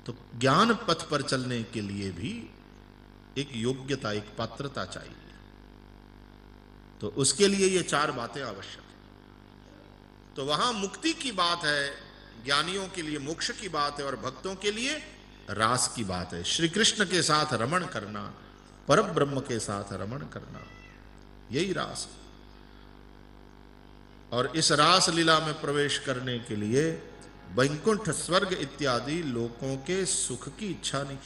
तो ज्ञान पथ पर चलने के लिए भी एक योग्यता, एक पात्रता चाहिए। तो उसके लिए ये 4 बातें आवश्यक है। तो वहां मुक्ति की बात है, ज्ञानियों के लिए मोक्ष की बात है, और भक्तों के लिए रास की बात है। श्री कृष्ण के साथ रमण करना, परम ब्रह्म के साथ रमण करना, यही रास है। और इस रास लीला में प्रवेश करने के लिए वैकुंठ, स्वर्ग इत्यादि लोकों के सुख की इच्छा नहीं।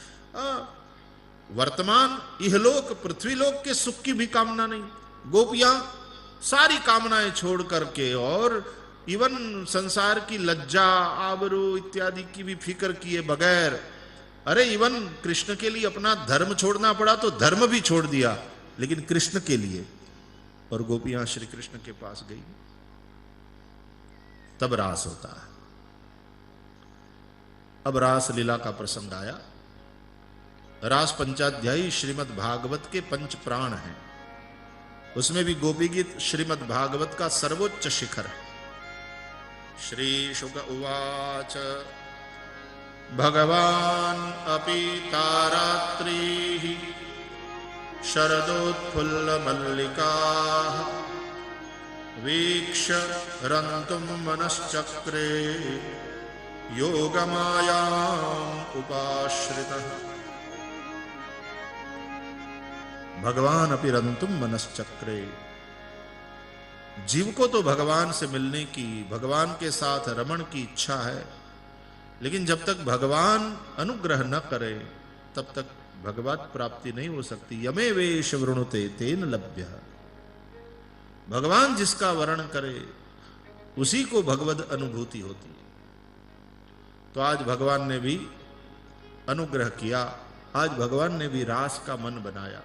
वर्तमान इहलोक, पृथ्वीलोक के सुख की भी कामना नहीं। गोपियां सारी कामनाएं छोड़ करके और इवन संसार की लज्जा, आबरू इत्यादि की भी फिक्र किए बगैर, अरे इवन कृष्ण के लिए अपना धर्म छोड़ना पड़ा तो धर्म भी छोड़ दिया, लेकिन कृष्ण के लिए। और गोपियां श्री कृष्ण के पास गई, तब रास होता है। अब रास लीला का प्रसंग आया। रास पंचाध्यायी श्रीमद् भागवत के 5 प्राण हैं। उसमें भी गोपी गीत श्रीमद् भागवत का सर्वोच्च शिखर है। श्री शुक उवाच भगवान अपि तारात्रीः शरदोत्फुल्ल मल्लिकाः वीक्ष्य रन्तुं मनश्चक्रे योगमायाम् उपाश्रितः। भगवान अपि रन्तुं मनश्चक्रे, जीव को तो भगवान से मिलने की, भगवान के साथ रमण की इच्छा है, लेकिन जब तक भगवान अनुग्रह न करे तब तक भगवत प्राप्ति नहीं हो सकती। यमे वेश वृणुते तेन लभ्य, भगवान जिसका वर्ण करे उसी को भगवद अनुभूति होती है। तो आज भगवान ने भी अनुग्रह किया, आज भगवान ने भी रास का मन बनाया।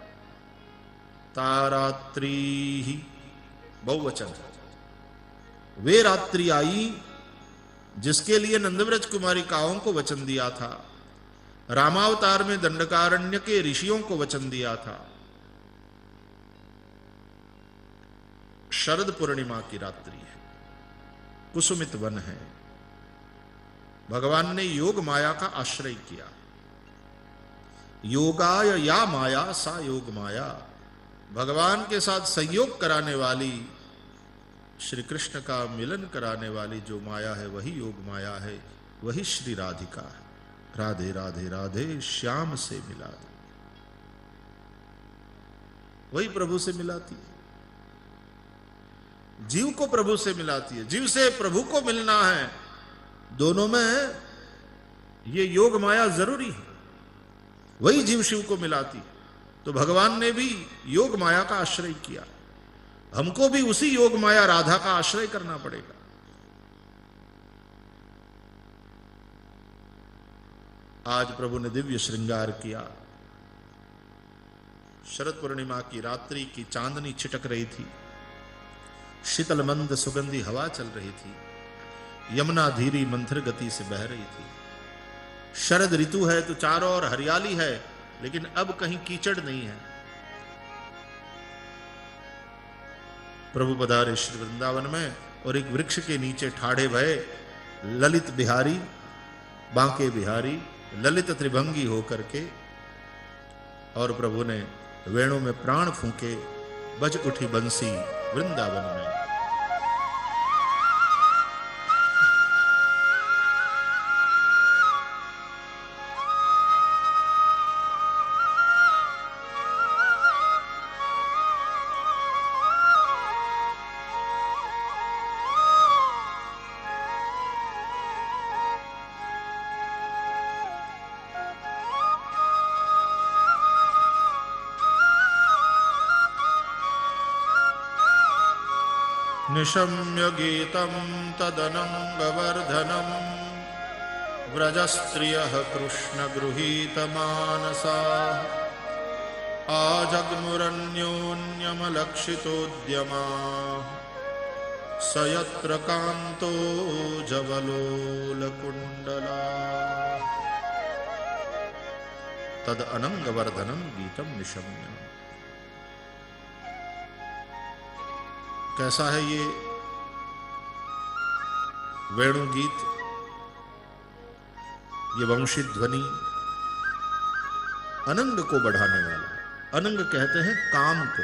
तारात्री ही बहुवचन, वे रात्रि आई जिसके लिए नंदव्रज कुमारिकाओं को वचन दिया था, रामावतार में दंडकारण्य के ऋषियों को वचन दिया था। शरद पूर्णिमा की रात्रि है, कुसुमित वन है। भगवान ने योग माया का आश्रय किया। योगाय या माया सा योग माया, भगवान के साथ संयोग कराने वाली, श्री कृष्ण का मिलन कराने वाली जो माया है वही योग माया है, वही श्री राधिका है। राधे राधे राधे श्याम से मिला दे, वही प्रभु से मिलाती है, जीव को प्रभु से मिलाती है। जीव से प्रभु को मिलना है, दोनों में ये योग माया जरूरी है, वही जीव शिव को मिलाती है। तो भगवान ने भी योग माया का आश्रय किया, हमको भी उसी योग माया राधा का आश्रय करना पड़ेगा। आज प्रभु ने दिव्य श्रृंगार किया। शरद पूर्णिमा की रात्रि की चांदनी छिटक रही थी, शीतल मंद सुगंधी हवा चल रही थी, यमुना धीरी मंथर गति से बह रही थी। शरद ऋतु है तो चारों ओर हरियाली है, लेकिन अब कहीं कीचड़ नहीं है। प्रभु पधारे श्री वृंदावन में और एक वृक्ष के नीचे ठाड़े भये ललित बिहारी, बांके बिहारी, ललित त्रिभंगी होकर के, और प्रभु ने वेणु में प्राण फूंके, बज उठी बंसी वृंदावन में। निशम्य गीतं तदनंगवर्धनम् व्रजस्त्रियः कृष्णगृहीतमानसाः आजग्मुरन्योन्यमलक्षितोद्यमाः स यत्र कान्तो जवलोलकुण्डलाः तद अनंगवर्धनम गीतम निशम्य। कैसा है ये वेणु गीत? ये वंशी ध्वनि अनंग को बढ़ाने वाला है। अनंग कहते हैं काम को।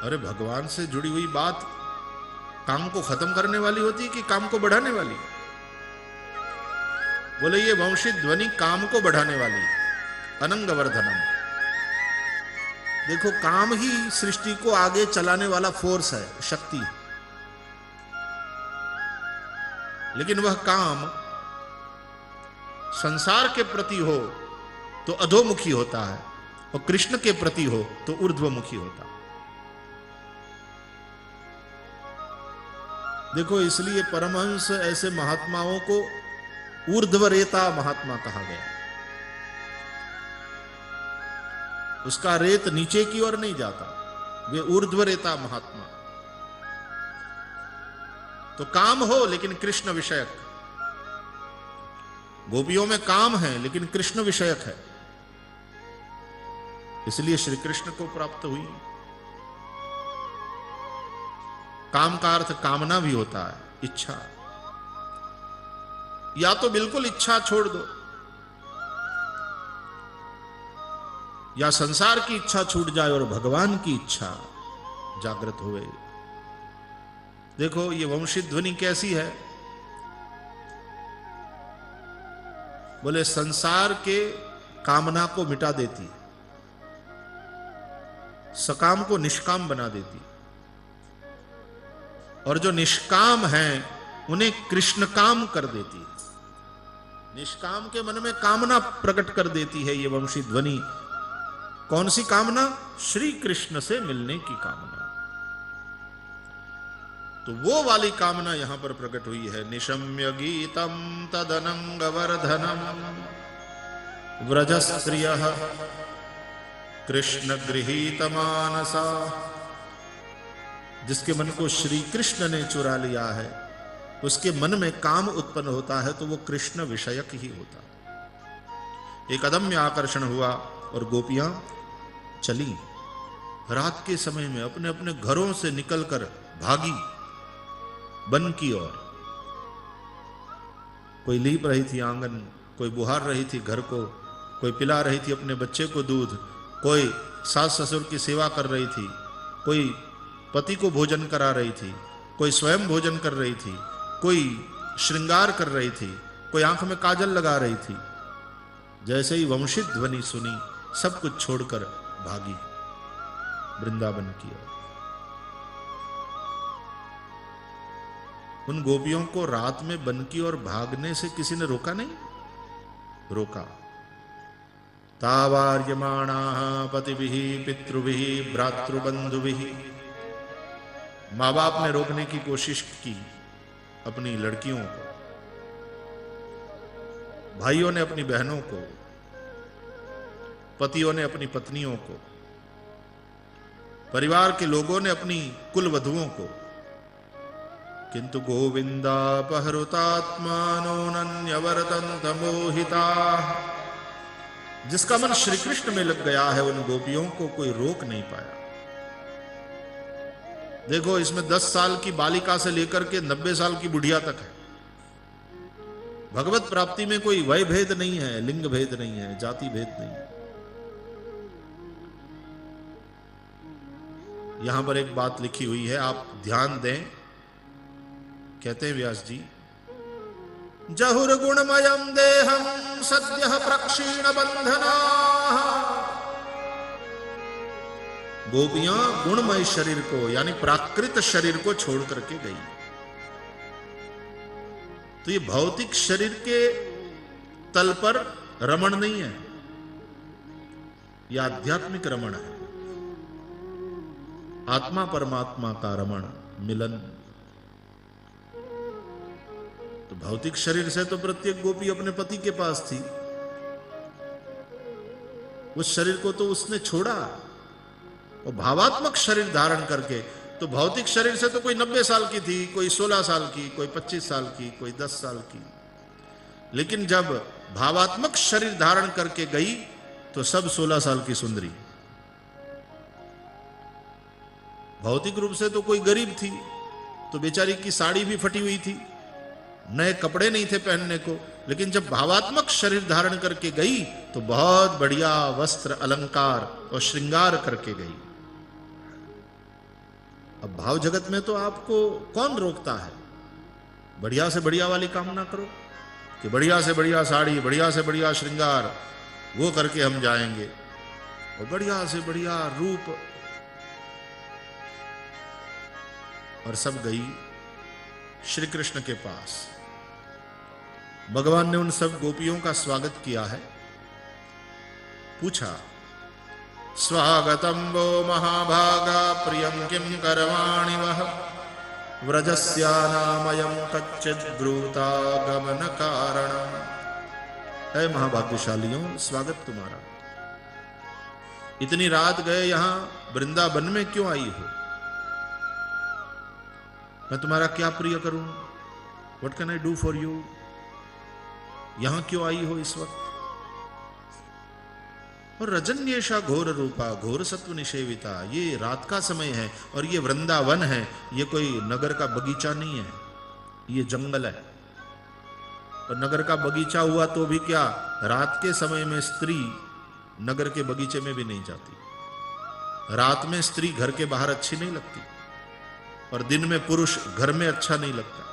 अरे भगवान से जुड़ी हुई बात काम को खत्म करने वाली होती है कि काम को बढ़ाने वाली? बोले ये वंशी ध्वनि काम को बढ़ाने वाली, अनंग वर्धनम। देखो, काम ही सृष्टि को आगे चलाने वाला फोर्स है, शक्ति है। लेकिन वह काम संसार के प्रति हो तो अधोमुखी होता है, और कृष्ण के प्रति हो तो ऊर्ध्वमुखी होता है। देखो, इसलिए परमहंस ऐसे महात्माओं को ऊर्ध्वरेता महात्मा कहा गया। उसका रेत नीचे की ओर नहीं जाता, वे ऊर्ध्वरेता महात्मा। तो काम हो लेकिन कृष्ण विषयक। गोपियों में काम है लेकिन कृष्ण विषयक है, इसलिए श्री कृष्ण को प्राप्त हुई। काम का अर्थ कामना भी होता है, इच्छा। या तो बिल्कुल इच्छा छोड़ दो, या संसार की इच्छा छूट जाए और भगवान की इच्छा जागृत होए। देखो, ये वंशी ध्वनि कैसी है? बोले संसार के कामना को मिटा देती, सकाम को निष्काम बना देती, और जो निष्काम हैं उन्हें कृष्ण काम कर देती। निष्काम के मन में कामना प्रकट कर देती है ये वंशी ध्वनि। कौन सी कामना? श्री कृष्ण से मिलने की कामना। तो वो वाली कामना यहां पर प्रकट हुई है। निशम्य गीतम तदनंग वर्धनम व्रजस्त्रियः कृष्ण गृहीत मानसा। जिसके मन को श्री कृष्ण ने चुरा लिया है, उसके मन में काम उत्पन्न होता है तो वो कृष्ण विषयक ही होता। एक अदम्य आकर्षण हुआ और गोपियां चली। रात के समय में अपने अपने घरों से निकलकर भागी वन की ओर। कोई लीप रही थी आंगन, कोई बुहार रही थी घर को, कोई पिला रही थी अपने बच्चे को दूध, कोई सास ससुर की सेवा कर रही थी, कोई पति को भोजन करा रही थी, कोई स्वयं भोजन कर रही थी, कोई श्रृंगार कर रही थी, कोई आंख में काजल लगा रही थी। जैसे ही वंशी ध्वनि सुनी, सब कुछ छोड़कर भागी वृंदावन की ओर। उन गोपियों को रात में वन की ओर भागने से किसी ने रोका नहीं? रोका। तावार्यमाणाः पतिभिः पितृभिः भ्रातृबंधुभिः। माँ बाप ने रोकने की कोशिश की अपनी लड़कियों को, भाइयों ने अपनी बहनों को, पतियों ने अपनी पत्नियों को, परिवार के लोगों ने अपनी कुल वधुओं को। किंतु गोविंदापहृतात्मानो नन्यवर्तन्त मोहिताः। जिसका मन श्री कृष्ण में लग गया है, उन गोपियों को कोई रोक नहीं पाया। देखो, इसमें 10 साल की बालिका से लेकर के 90 साल की बुढ़िया तक है। भगवत प्राप्ति में कोई वय भेद नहीं है, लिंग भेद नहीं है, जाति भेद नहीं है। यहां पर एक बात लिखी हुई है, आप ध्यान दें। कहते हैं व्यास जी, जहुर गुणमयम देहम सद्यः प्रक्षीण बंधनाः। गोपियां गुणमय शरीर को यानी प्राकृत शरीर को छोड़ करके गई। तो ये भौतिक शरीर के तल पर रमण नहीं है, यह आध्यात्मिक रमण है। आत्मा परमात्मा का रमण, मिलन। तो भौतिक शरीर से तो प्रत्येक गोपी अपने पति के पास थी, उस शरीर को तो उसने छोड़ा और भावात्मक शरीर धारण करके। तो भौतिक शरीर से तो कोई 90 साल की थी, कोई 16 साल की, कोई 25 साल की, कोई 10 साल की। लेकिन जब भावात्मक शरीर धारण करके गई तो सब 16 साल की सुंदरी। भौतिक रूप से तो कोई गरीब थी, तो बेचारी की साड़ी भी फटी हुई थी, नए कपड़े नहीं थे पहनने को, लेकिन जब भावात्मक शरीर धारण करके गई तो बहुत बढ़िया वस्त्र अलंकार और श्रृंगार करके गई। अब भाव जगत में तो आपको कौन रोकता है? बढ़िया से बढ़िया वाली कामना करो कि बढ़िया से बढ़िया साड़ी, बढ़िया से बढ़िया श्रृंगार, वो करके हम जाएंगे, और बढ़िया से बढ़िया रूप। और सब गई श्री कृष्ण के पास। भगवान ने उन सब गोपियों का स्वागत किया है। पूछा, स्वागतम वो महाभागा प्रियं किं करवाणि वह, व्रजस्यानामयं कच्चित् ब्रूतागमन कारणम्। है महाभाग्यशालियों, स्वागत तुम्हारा। इतनी रात गए यहां वृंदावन में क्यों आई हो? मैं तुम्हारा क्या प्रिय करूं? What can I do for you? यहां क्यों आई हो इस वक्त? और रजन्येषा घोर रूपा, घोर सत्व निषेविता, ये रात का समय है और ये वृंदावन है, ये कोई नगर का बगीचा नहीं है, ये जंगल है। और नगर का बगीचा हुआ तो भी क्या, रात के समय में स्त्री नगर के बगीचे में भी नहीं जाती। रात में स्त्री घर के बाहर अच्छी नहीं लगती, और दिन में पुरुष घर में अच्छा नहीं लगता।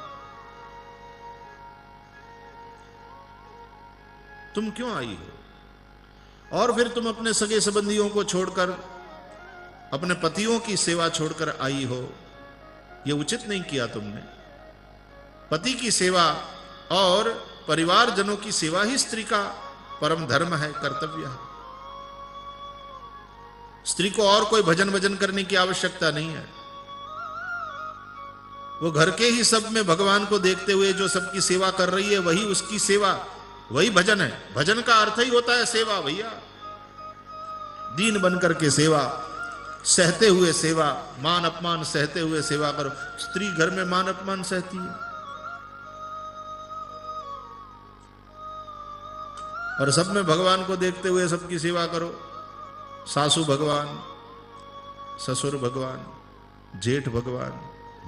तुम क्यों आई हो? और फिर तुम अपने सगे संबंधियों को छोड़कर, अपने पतियों की सेवा छोड़कर आई हो, यह उचित नहीं किया तुमने। पति की सेवा और परिवारजनों की सेवा ही स्त्री का परम धर्म है, कर्तव्य है। स्त्री को और कोई भजन भजन करने की आवश्यकता नहीं है। वो घर के ही सब में भगवान को देखते हुए जो सबकी सेवा कर रही है, वही उसकी सेवा, वही भजन है। भजन का अर्थ ही होता है सेवा भैया। दीन बनकर के सेवा, सहते हुए सेवा, मान अपमान सहते हुए सेवा करो। स्त्री घर में मान अपमान सहती है, और सब में भगवान को देखते हुए सबकी सेवा करो। सासू भगवान, ससुर भगवान, जेठ भगवान,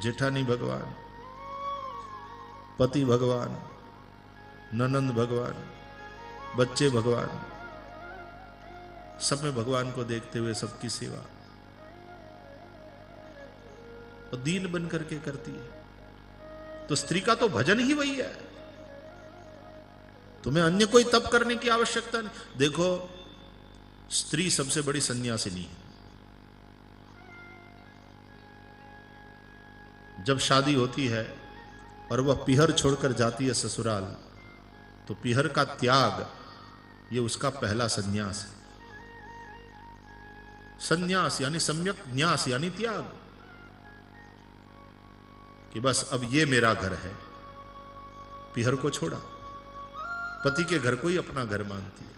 जेठानी भगवान, पति भगवान, ननंद भगवान, बच्चे भगवान, सब में भगवान को देखते हुए सबकी सेवा, और दीन बन करके करती है। तो स्त्री का तो भजन ही वही है। तुम्हें अन्य कोई तप करने की आवश्यकता नहीं। देखो, स्त्री सबसे बड़ी सन्यासिनी है। जब शादी होती है और वह पीहर छोड़कर जाती है ससुराल, तो पीहर का त्याग ये उसका पहला सन्यास है। सन्यास यानी सम्यक न्यास यानी त्याग, कि बस अब ये मेरा घर है। पीहर को छोड़ा, पति के घर को ही अपना घर मानती है।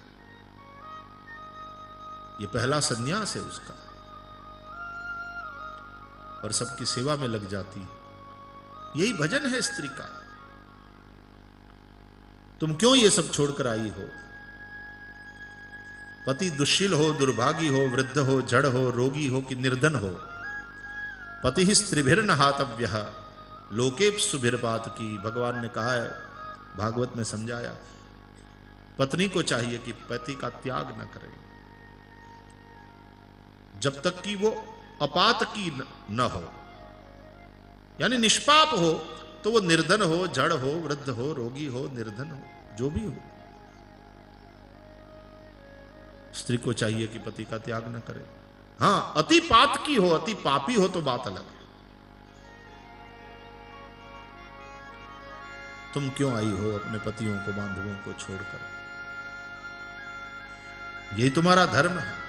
ये पहला सन्यास है उसका, और सबकी सेवा में लग जाती है। यही भजन है स्त्री का। तुम क्यों ये सब छोड़कर आई हो? पति दुश्शील हो, दुर्भागी हो, वृद्ध हो, जड़ हो, रोगी हो कि निर्धन हो, पति ही स्त्रीभिर्न हातव्यः लोकेप्सु भिर्पात की। भगवान ने कहा है, भागवत में समझाया, पत्नी को चाहिए कि पति का त्याग न करे जब तक कि वो अपात की न हो, यानी निष्पाप हो। तो वो निर्धन हो, जड़ हो, वृद्ध हो, रोगी हो, निर्धन हो, जो भी हो, स्त्री को चाहिए कि पति का त्याग न करे। हां, अति पात की हो, अति पापी हो तो बात अलग है। तुम क्यों आई हो अपने पतियों को, बांधवों को छोड़कर? यही तुम्हारा धर्म है।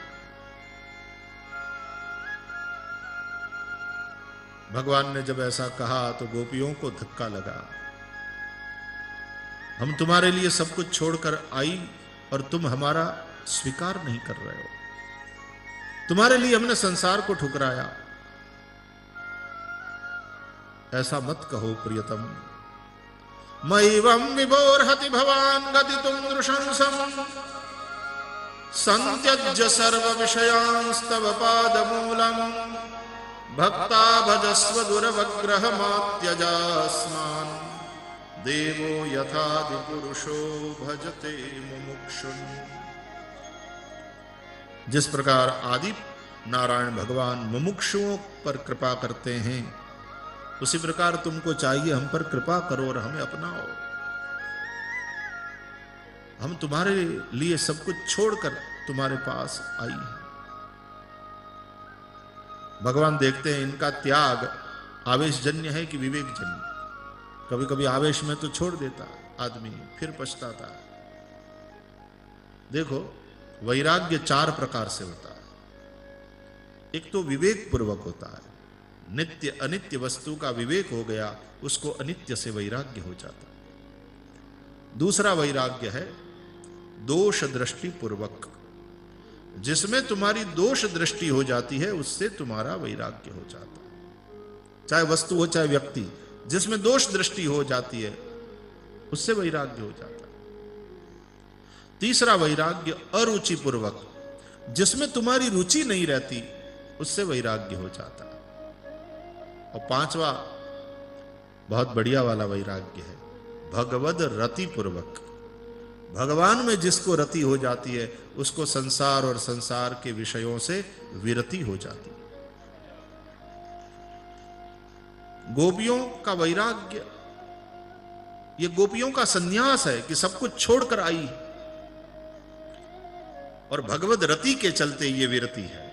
भगवान ने जब ऐसा कहा तो गोपियों को धक्का लगा। हम तुम्हारे लिए सब कुछ छोड़कर आई और तुम हमारा स्वीकार नहीं कर रहे हो। तुम्हारे लिए हमने संसार को ठुकराया। ऐसा मत कहो प्रियतम। मैवं विभोर्हति भवान गतितुं नृशंसम् संत्यज्य सर्व विषयांस्तव पादमूलम् भक्ता भजस्व दुरवग्रहमात्यजास्मान् देवो यथादि पुरुषो भजते मुमुक्षुन्। जिस प्रकार आदि नारायण भगवान मुमुक्षुओं पर कृपा करते हैं, उसी प्रकार तुमको चाहिए हम पर कृपा करो और हमें अपनाओ। हम तुम्हारे लिए सब कुछ छोड़कर तुम्हारे पास आई हैं। भगवान देखते हैं इनका त्याग आवेशजन्य है कि विवेकजन्य। कभी कभी आवेश में तो छोड़ देता आदमी, फिर पछताता। देखो, वैराग्य 4 प्रकार से होता है। एक तो विवेक पूर्वक होता है, नित्य अनित्य वस्तु का विवेक हो गया, उसको अनित्य से वैराग्य हो जाता। दूसरा वैराग्य है दोष दृष्टि पूर्वक, जिसमें तुम्हारी दोष दृष्टि हो जाती है, उससे तुम्हारा वैराग्य हो जाता है। चाहे वस्तु हो चाहे व्यक्ति, जिसमें दोष दृष्टि हो जाती है उससे वैराग्य हो जाता है। तीसरा वैराग्य अरुचि पूर्वक, जिसमें तुम्हारी रुचि नहीं रहती, उससे वैराग्य हो जाता है। और पांचवा बहुत बढ़िया वाला वैराग्य है भगवद रति पूर्वक। भगवान में जिसको रति हो जाती है, उसको संसार और संसार के विषयों से विरति हो जाती है। गोपियों का वैराग्य, ये गोपियों का संन्यास है कि सब कुछ छोड़कर आई, और भगवद रति के चलते ये विरति है।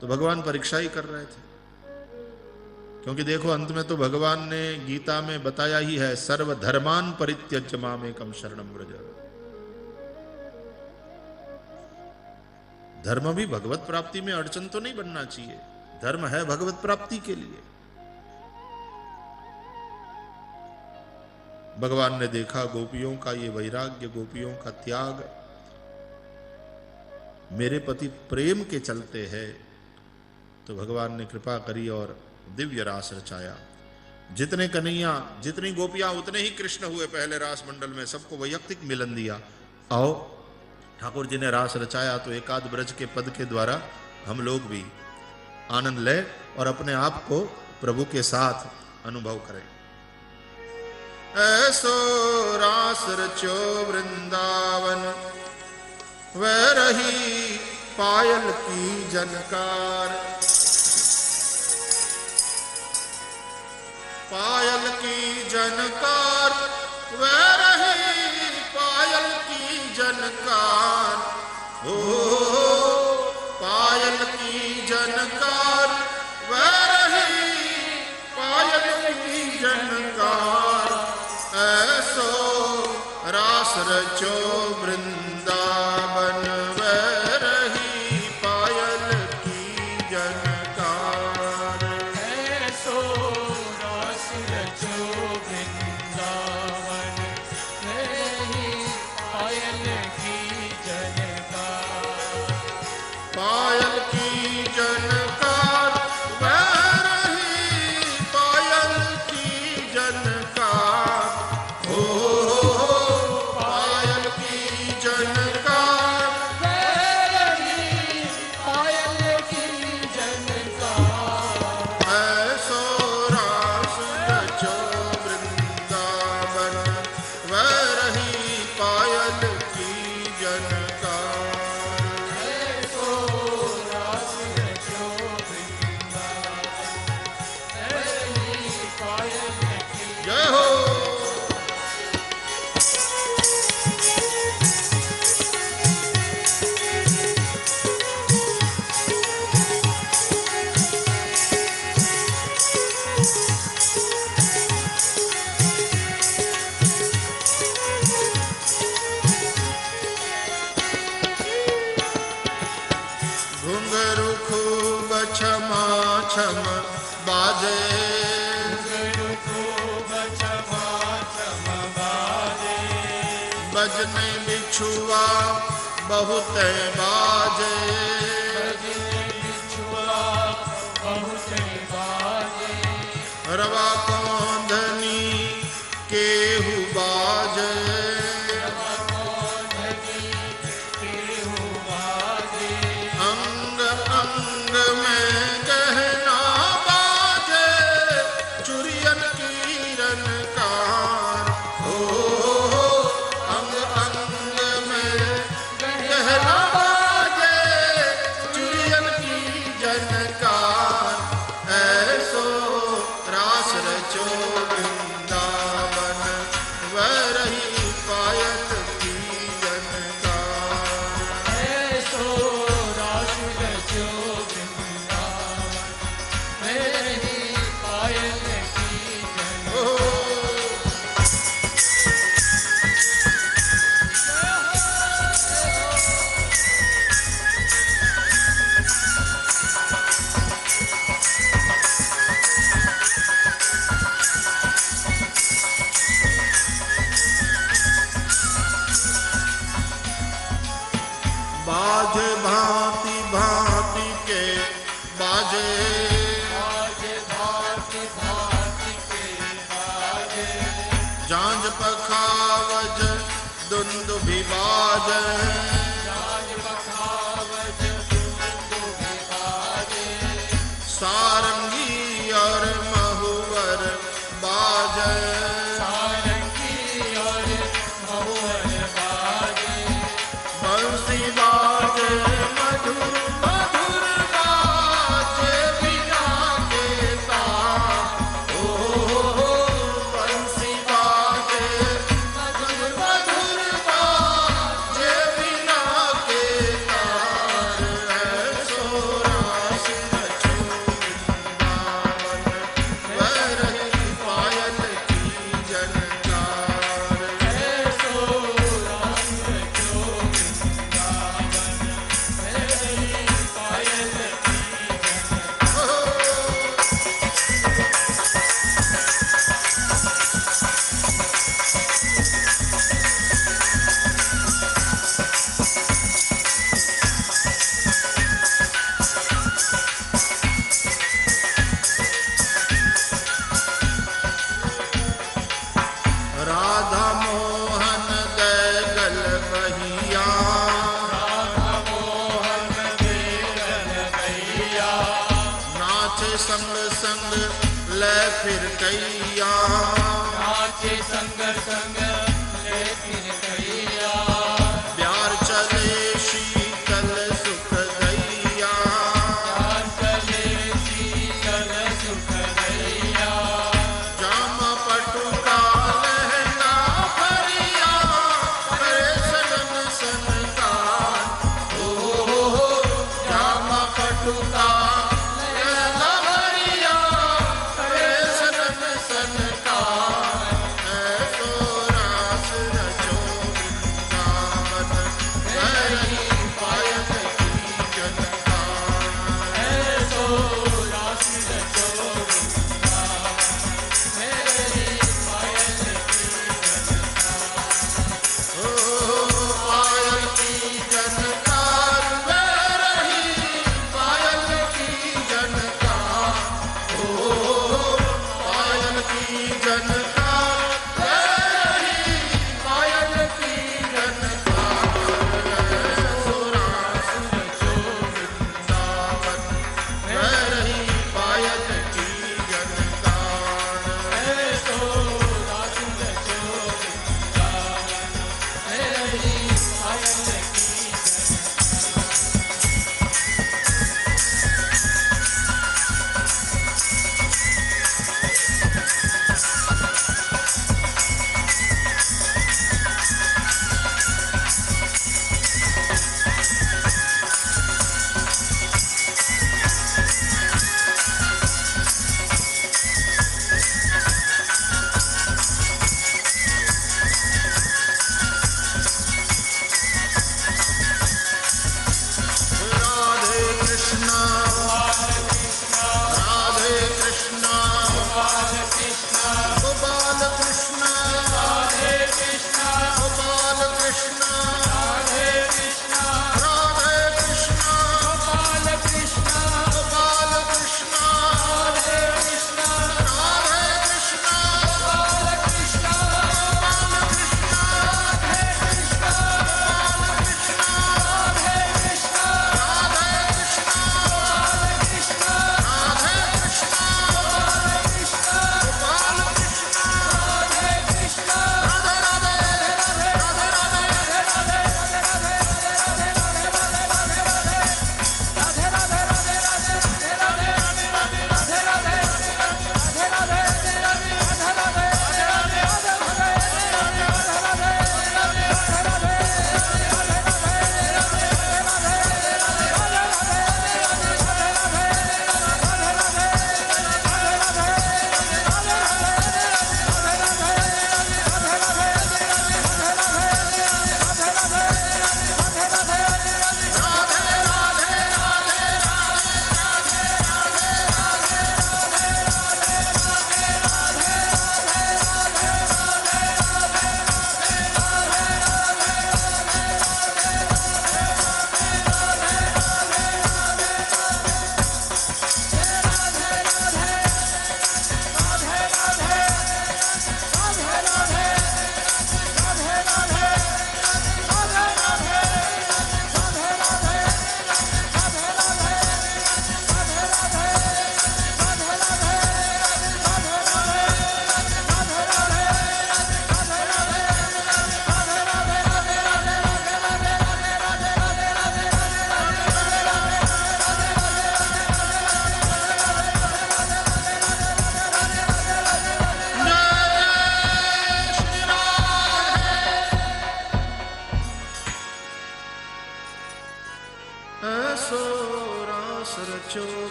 तो भगवान परीक्षा ही कर रहे थे, क्योंकि देखो अंत में तो भगवान ने गीता में बताया ही है, सर्व धर्मान परित्यज्य मामेकं शरणं व्रज। धर्म भी भगवत प्राप्ति में अड़चन तो नहीं बनना चाहिए। धर्म है भगवत प्राप्ति के लिए। भगवान ने देखा गोपियों का ये वैराग्य, गोपियों का त्याग मेरे पति प्रेम के चलते है, तो भगवान ने कृपा करी और दिव्य रास रचाया। जितने कन्हैया, जितनी गोपियां, उतने ही कृष्ण हुए पहले रास मंडल में। सबको वैयक्तिक मिलन दिया। आओ, ठाकुर जी ने रास रचाया तो एकाध ब्रज के पद के द्वारा हम लोग भी आनंद ले और अपने आप को प्रभु के साथ अनुभव करें। ऐसो रास रचो वृंदावन, वह रही पायल की जनकार। पायल की जनकार, वह रही पायल की जनकार। ओ पायल की जनकार, वह रही पायल की जनकार। ऐसो रास रचो वृंदावन, वह रही पायल की जनकार। ऐसो रास रचो वृंदावन, वह रही पायल की जनकार। पायल की जनकार, वह रही पायल की जनकार। ओ पायल की जनकार, वह रही पायल की जनकार। ऐसो रास रचो वृंदावन, वह रही पायल की जनकार। ऐसो रास रचो वृंदावन, वह रही पायल की। जय हो। घुंघरू खूब छमा छम बाजे, बजने बिछुआ बहुत बाजे। रवा कौंधनी केहू बाजे। अंग अंग में गहना बाजे, चुरियन की जांज पखावज दुंदुभिबाज सारंगी और महुवर बाज बंसी बाज मधुर मधुर बाज बिना के तार ओ बंसी बाज मधुर मधुर बाज बिना के तार ऐसो रास रचो वृंदावन वरही पायल की जनकार ऐसो रास रचो राधा मोहन गल बहिया नाचे संग संग ले फिर कैया प्यार चले शीतल सुख गैया जाम पटुका लहंगा भरिया करे सनन सनकार ओ जाम पटुका लहंगा भरिया करे सनन सनकार ऐसो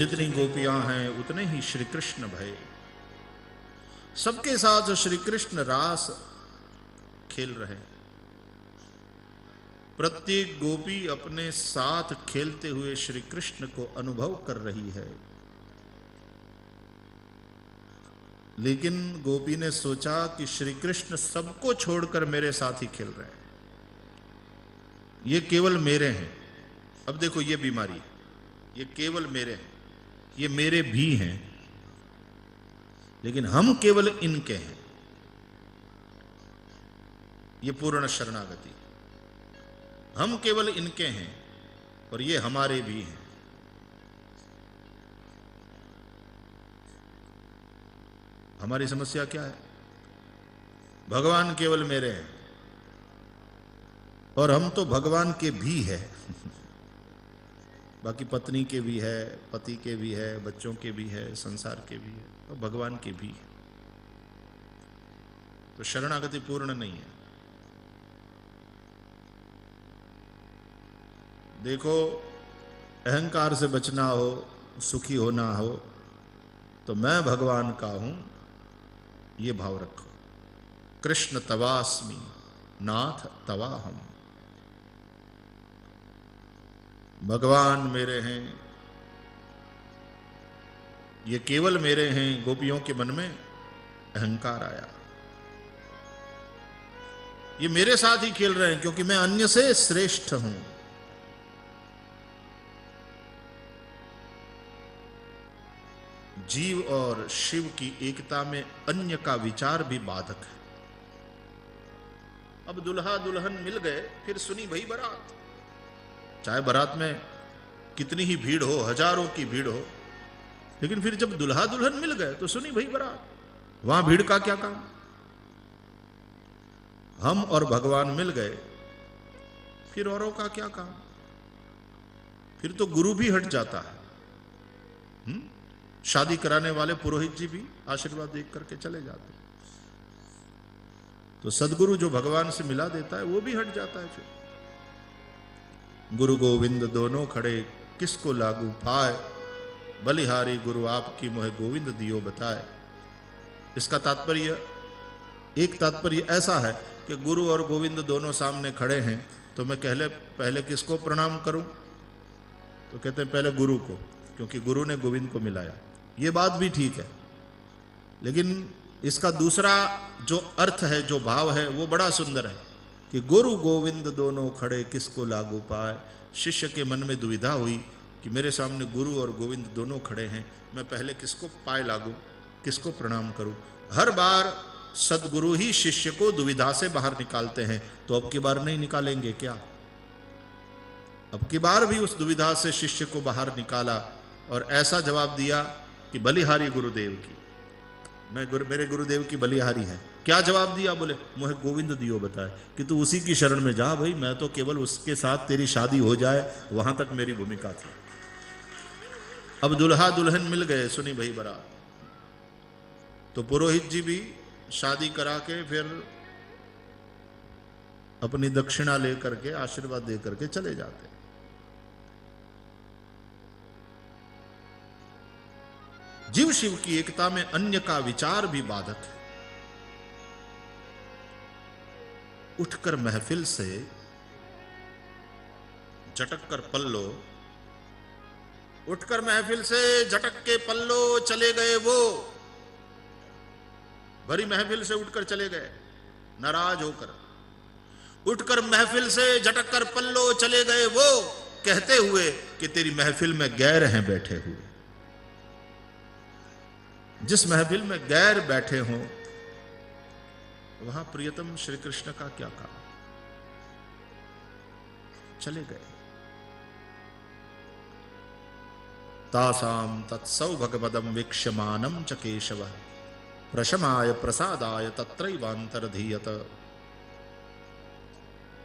जितनी गोपियां हैं उतने ही श्री कृष्ण भय। सबके साथ श्री कृष्ण रास खेल रहे हैं। प्रत्येक गोपी अपने साथ खेलते हुए श्री कृष्ण को अनुभव कर रही है। लेकिन गोपी ने सोचा कि श्री कृष्ण सबको छोड़कर मेरे साथ ही खेल रहे हैं, ये केवल मेरे हैं। अब देखो ये बीमारी है, ये केवल मेरे हैं, ये मेरे भी हैं, लेकिन हम केवल इनके हैं। ये पूर्ण शरणागति। हम केवल इनके हैं और ये हमारे भी हैं। हमारी समस्या क्या है? भगवान केवल मेरे हैं और हम तो भगवान के भी है। बाकी पत्नी के भी है, पति के भी है, बच्चों के भी है, संसार के भी है और भगवान के भी है। तो शरणागति पूर्ण नहीं है। देखो, अहंकार से बचना हो, सुखी होना हो, तो मैं भगवान का हूं, ये भाव रखो। कृष्ण तवास्मि नाथ तवा हम। भगवान मेरे हैं, ये केवल मेरे हैं। गोपियों के मन में अहंकार आया, ये मेरे साथ ही खेल रहे हैं क्योंकि मैं अन्य से श्रेष्ठ हूं। जीव और शिव की एकता में अन्य का विचार भी बाधक है। अब दुल्हा दुल्हन मिल गए, फिर सुनी भई बारात। चाहे बारात में कितनी ही भीड़ हो, हजारों की भीड़ हो, लेकिन फिर जब दुल्हा दुल्हन मिल गए तो सुनी भई बारात। वहां भीड़ का क्या काम? हम और भगवान मिल गए, फिर औरों का क्या काम? फिर तो गुरु भी हट जाता है। शादी कराने वाले पुरोहित जी भी आशीर्वाद देख करके चले जाते। तो सदगुरु जो भगवान से मिला देता है वो भी हट जाता है। फिर गुरु गोविंद दोनों खड़े, किसको लागू पाए, बलिहारी गुरु आपकी मोहे गोविंद दियो बताए। इसका तात्पर्य, एक तात्पर्य ऐसा है कि गुरु और गोविंद दोनों सामने खड़े हैं, तो मैं पहले किसको प्रणाम करूं? तो कहते हैं पहले गुरु को, क्योंकि गुरु ने गोविंद को मिलाया। ये बात भी ठीक है, लेकिन इसका दूसरा जो अर्थ है, जो भाव है, वो बड़ा सुंदर है कि गुरु गोविंद दोनों खड़े किसको लागू पाए। शिष्य के मन में दुविधा हुई कि मेरे सामने गुरु और गोविंद दोनों खड़े हैं, मैं पहले किसको पाए लागू, किसको प्रणाम करूं? हर बार सदगुरु ही शिष्य को दुविधा से बाहर निकालते हैं, तो अब की बार नहीं निकालेंगे क्या? अब की बार भी उस दुविधा से शिष्य को बाहर निकाला और ऐसा जवाब दिया कि बलिहारी गुरुदेव की, मेरे गुरुदेव की बलिहारी है। क्या जवाब दिया? बोले मोहे गोविंद दियो बताए कि तू उसी की शरण में जा भाई, मैं तो केवल उसके साथ तेरी शादी हो जाए वहां तक मेरी भूमिका थी। अब दुल्हा दुल्हन मिल गए, सुनी भाई बारात। तो पुरोहित जी भी शादी करा के फिर अपनी दक्षिणा लेकर के, आशीर्वाद दे करके चले जाते। जीव शिव की एकता में अन्य का विचार भी बाधक है। उठकर महफिल से झटक कर पल्लो, उठकर महफिल से झटक के पल्लो चले गए वो। भरी महफिल से उठकर चले गए नाराज होकर। उठकर महफिल से झटक कर पल्लो चले गए वो, कहते हुए कि तेरी महफिल में गैर हैं बैठे हुए। जिस महफिल में गैर बैठे हों वहां प्रियतम श्री कृष्ण का क्या काम? चले गए। तासाम तत्सौभगपदम वीक्ष्यमानम च केशव प्रशमाय प्रसादाय तत्रैवांतर्धीयत।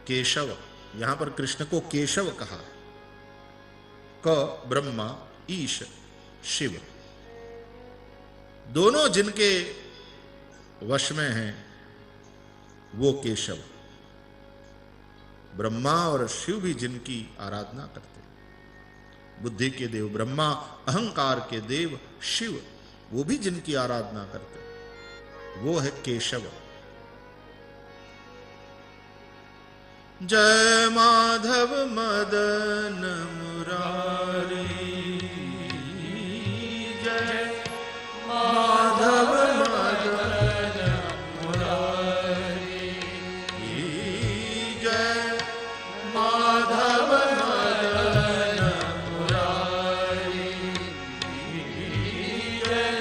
केशव, यहां पर कृष्ण को केशव कहा। क ब्रह्मा, ईश शिव, दोनों जिनके वश में हैं वो केशव। ब्रह्मा और शिव भी जिनकी आराधना करते हैं। बुद्धि के देव ब्रह्मा, अहंकार के देव शिव, वो भी जिनकी आराधना करते हैं, वो है केशव। जय माधव मदन मुरारी, जय माधव मदन मुरारी, जय माधव मदन मुरारी, जय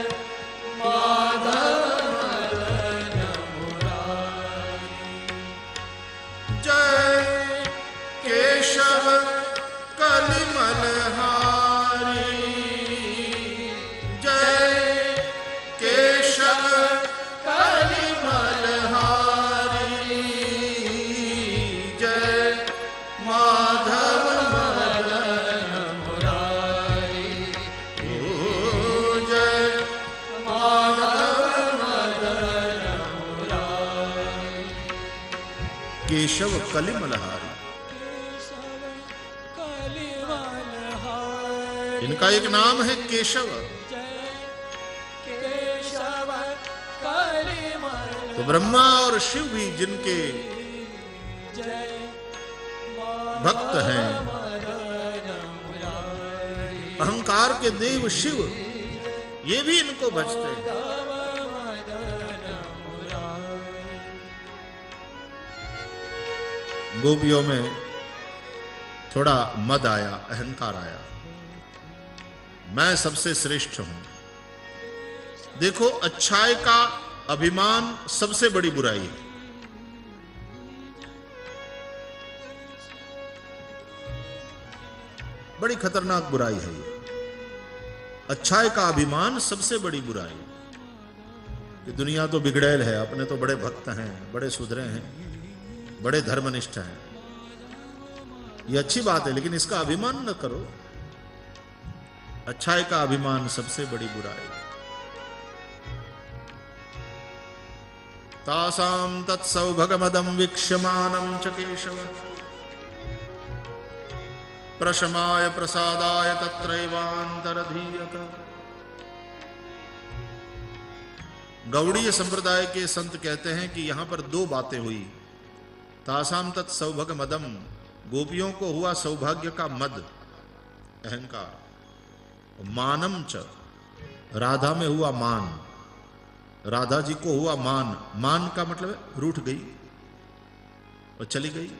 माधव मदन मुरारी, जय केशव कलिमल हारी, जय केशव कलिमल हारी, जय माधव मदन मुरारी, ओ जय माधव मदन मुरारी, केशव कलिमल हारी। इनका एक नाम है केशव। तो ब्रह्मा और शिव भी जिनके भक्त हैं, अहंकार के देव शिव, ये भी इनको भजते हैं। गोपियों में थोड़ा मद आया, अहंकार आया, मैं सबसे श्रेष्ठ हूं। देखो, अच्छाई का अभिमान सबसे बड़ी बुराई है। बड़ी खतरनाक बुराई है ये। अच्छाई का अभिमान सबसे बड़ी बुराई। ये दुनिया तो बिगड़ैल है, अपने तो बड़े भक्त हैं, बड़े सुधरे हैं, बड़े धर्मनिष्ठ हैं। ये अच्छी बात है, लेकिन इसका अभिमान न करो। अच्छाई का अभिमान सबसे बड़ी बुराई। तासाम तत्सौभगमदं वीक्ष्यमानं च केशव प्रशमाय प्रसादाय तत्रैवान्तरधीयत। गौड़ीय संप्रदाय के संत कहते हैं कि यहां पर दो बातें हुई। तासाम तत्सौभगमदम, गोपियों को हुआ सौभाग्य का मद, अहंकार। मानम च, राधा में हुआ मान, राधा जी को हुआ मान। मान का मतलब है रूठ गई और चली गई।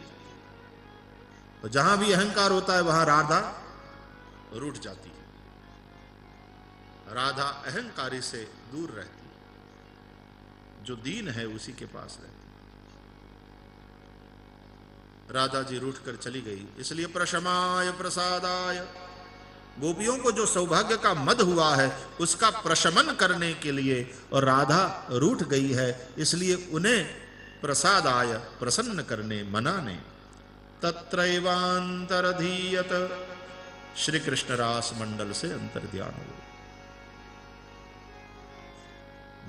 तो जहां भी अहंकार होता है वहां राधा रूठ जाती है। राधा अहंकारी से दूर रहती है, जो दीन है उसी के पास रहती। राधा जी रूठ कर चली गई, इसलिए प्रशमाय प्रसादाय, गोपियों को जो सौभाग्य का मद हुआ है उसका प्रशमन करने के लिए, और राधा रूठ गई है इसलिए उन्हें प्रसादाय, प्रसन्न करने, मनाने। तत्रैवान्तरधीयत, श्री कृष्ण रास मंडल से अंतर्ध्यान हुए।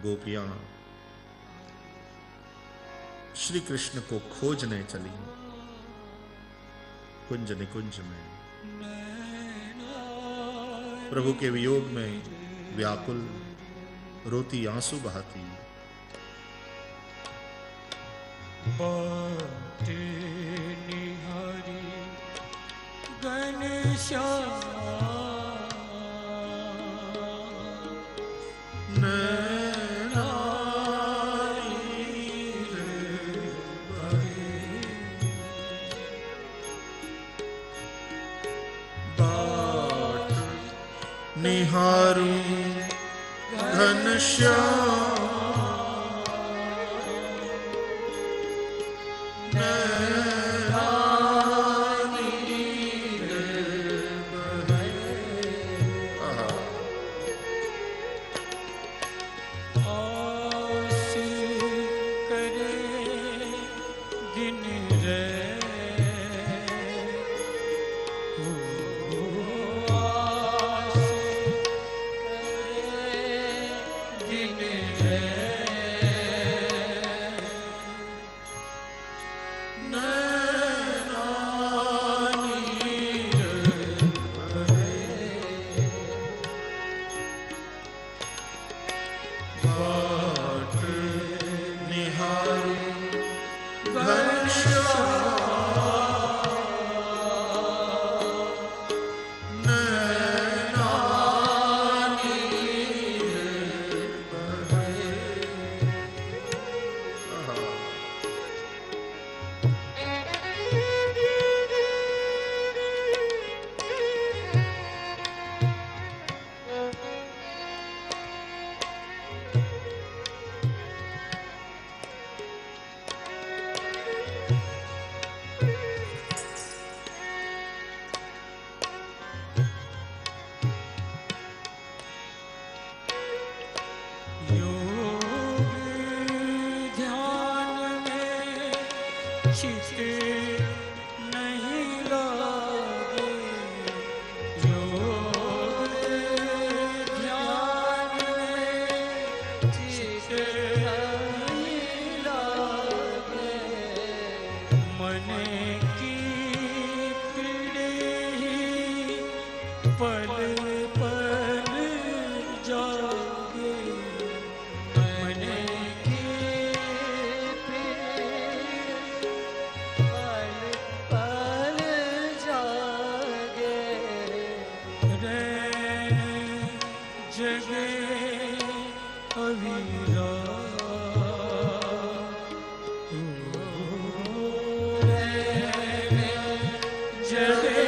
गोपियां श्री कृष्ण को खोजने चली कुंज निकुंज में। प्रभु के वियोग में व्याकुल रोती आंसू बहाती। बाटे निहारी घनश्याम निहारू घनश्याम चित नहीं लागे योग ध्यान में चित नहीं लागे मन की पीड़े ही पल पल जागे मन की पल जागे रे जगे अवीरा जगे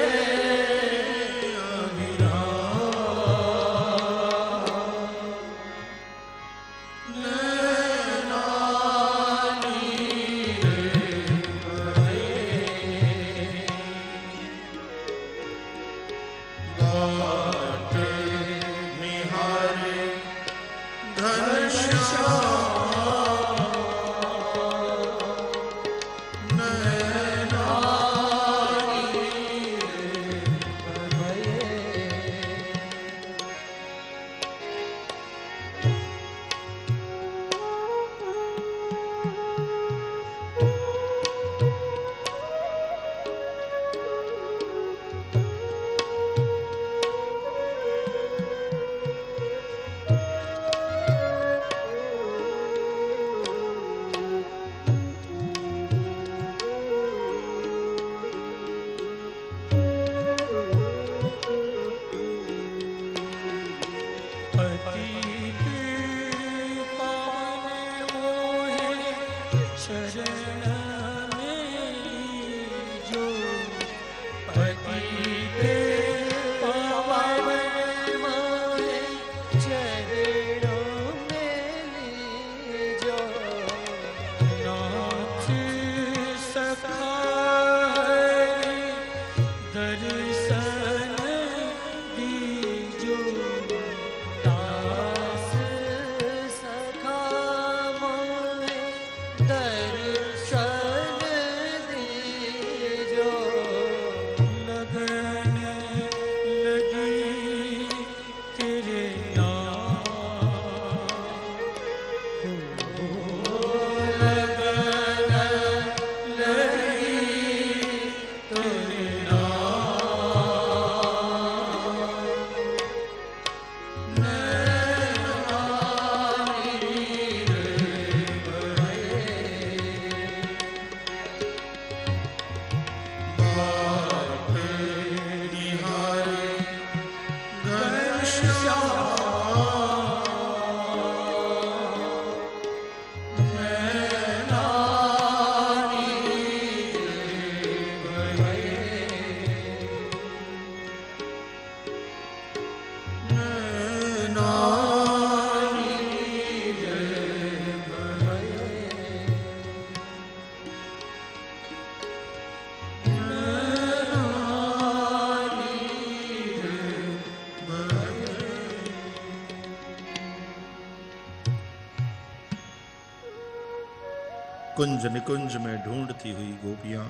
कुंज निकुंज में ढूंढती हुई गोपियां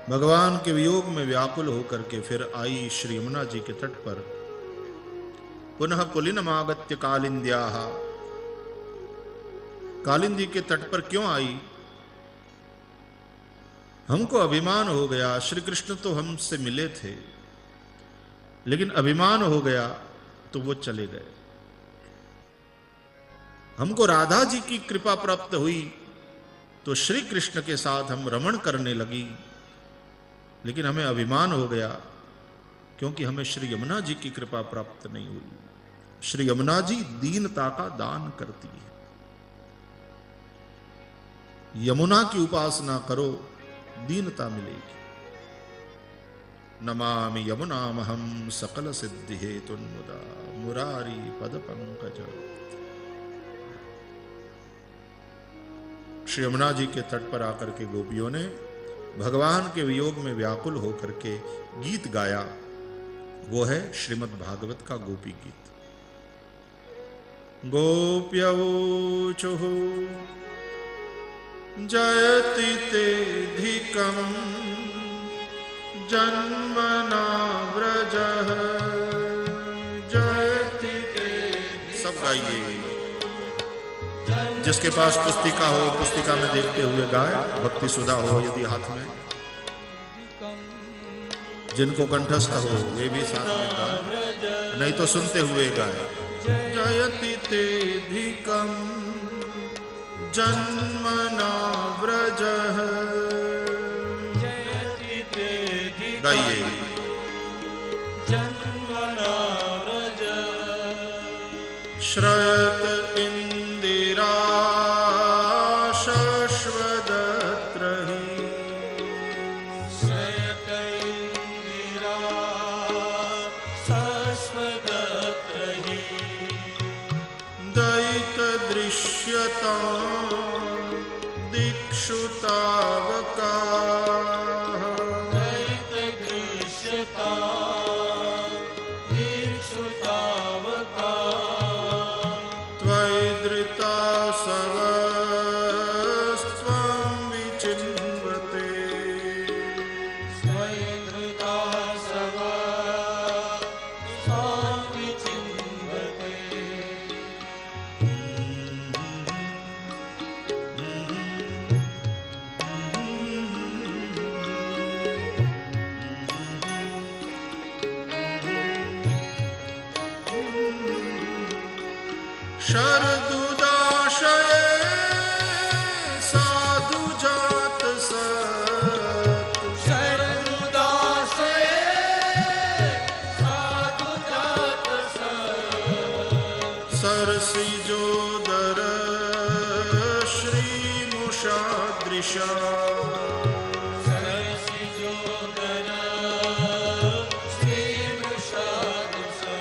भगवान के वियोग में व्याकुल होकर के फिर आई श्री यमुना जी के तट पर। पुनः पुलिनमागत्य कालिंद्याः, कालिंदी के तट पर क्यों आई? हमको अभिमान हो गया, श्री कृष्ण तो हमसे मिले थे, लेकिन अभिमान हो गया तो वो चले गए। हमको राधा जी की कृपा प्राप्त हुई तो श्री कृष्ण के साथ हम रमण करने लगी, लेकिन हमें अभिमान हो गया क्योंकि हमें श्री यमुना जी की कृपा प्राप्त नहीं हुई। श्री यमुना जी दीनता का दान करती है। यमुना की उपासना करो, दीनता मिलेगी। नमामि यमुनामहं सकल सिद्धि हेतुन्मुदा मुरारी पद पंकज। श्री यमुना जी के तट पर आकर के गोपियों ने भगवान के वियोग में व्याकुल होकर के गीत गाया। वो है श्रीमद् भागवत का गोपी गीत। गोप्यवोचुः जयति तेऽधिकं जन्मना व्रजः जयति ते। सब गाइए। जिसके पास पुस्तिका हो पुस्तिका में देखते हुए गाए, भक्ति सुधा हो यदि हाथ में, जिनको कंठस्थ हो वे भी साथ में गाए, नहीं तो सुनते हुए गाए। जयति तेऽधिकं जन्मना व्रजः गाइए। श्रयत इंदिरा शश्वदत्रहि श्रयत इंदिरा शश्वदत्रहि दैत दृश्यता दिक्षु तावकाः दैत दृश्यता दिक्षु तावकाः त्वयिदृता सर्वस्त्वं विचिन्वते स्वयंधृता सर्वस्त्वं विचिन्वते शरदुदाशये साधु जात सत् शरदुदासये साधु जात सरसिजोदर श्रीमुषादृशा सरसिजोदर श्रीमुषादृशा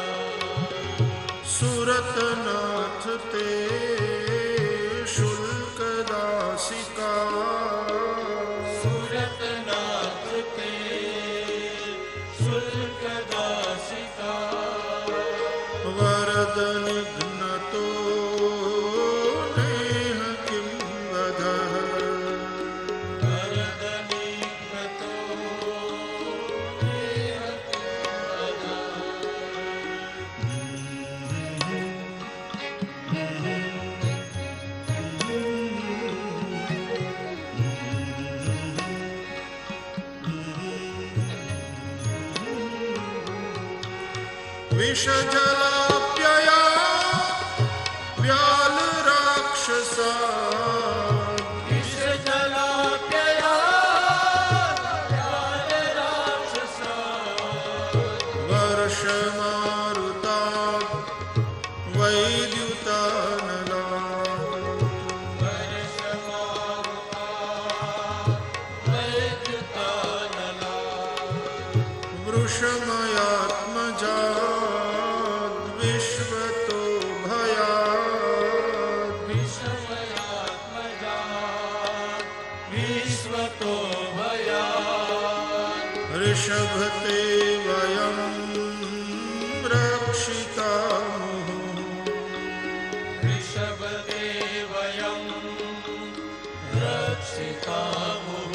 सुरतनाथ ते शुल्कदासिका सुरतनाथ ते शुल्कदासिका वरद निघ्नतो नेह किं वदः वरदनिघ्नतो नेह विषजलाप्यया व्याल राक्षसा विषजलाप्यया व्यालराक्षसा वर्षमारुता वैद्युतानला वर्षमारुता वैद्युतानला वृषमयात्मजा विश्वतो भयात् विषमयात्मजा विश्वतो भयात् ऋषभते वयं रक्षितामुः ऋषभते वयं रक्षितामुः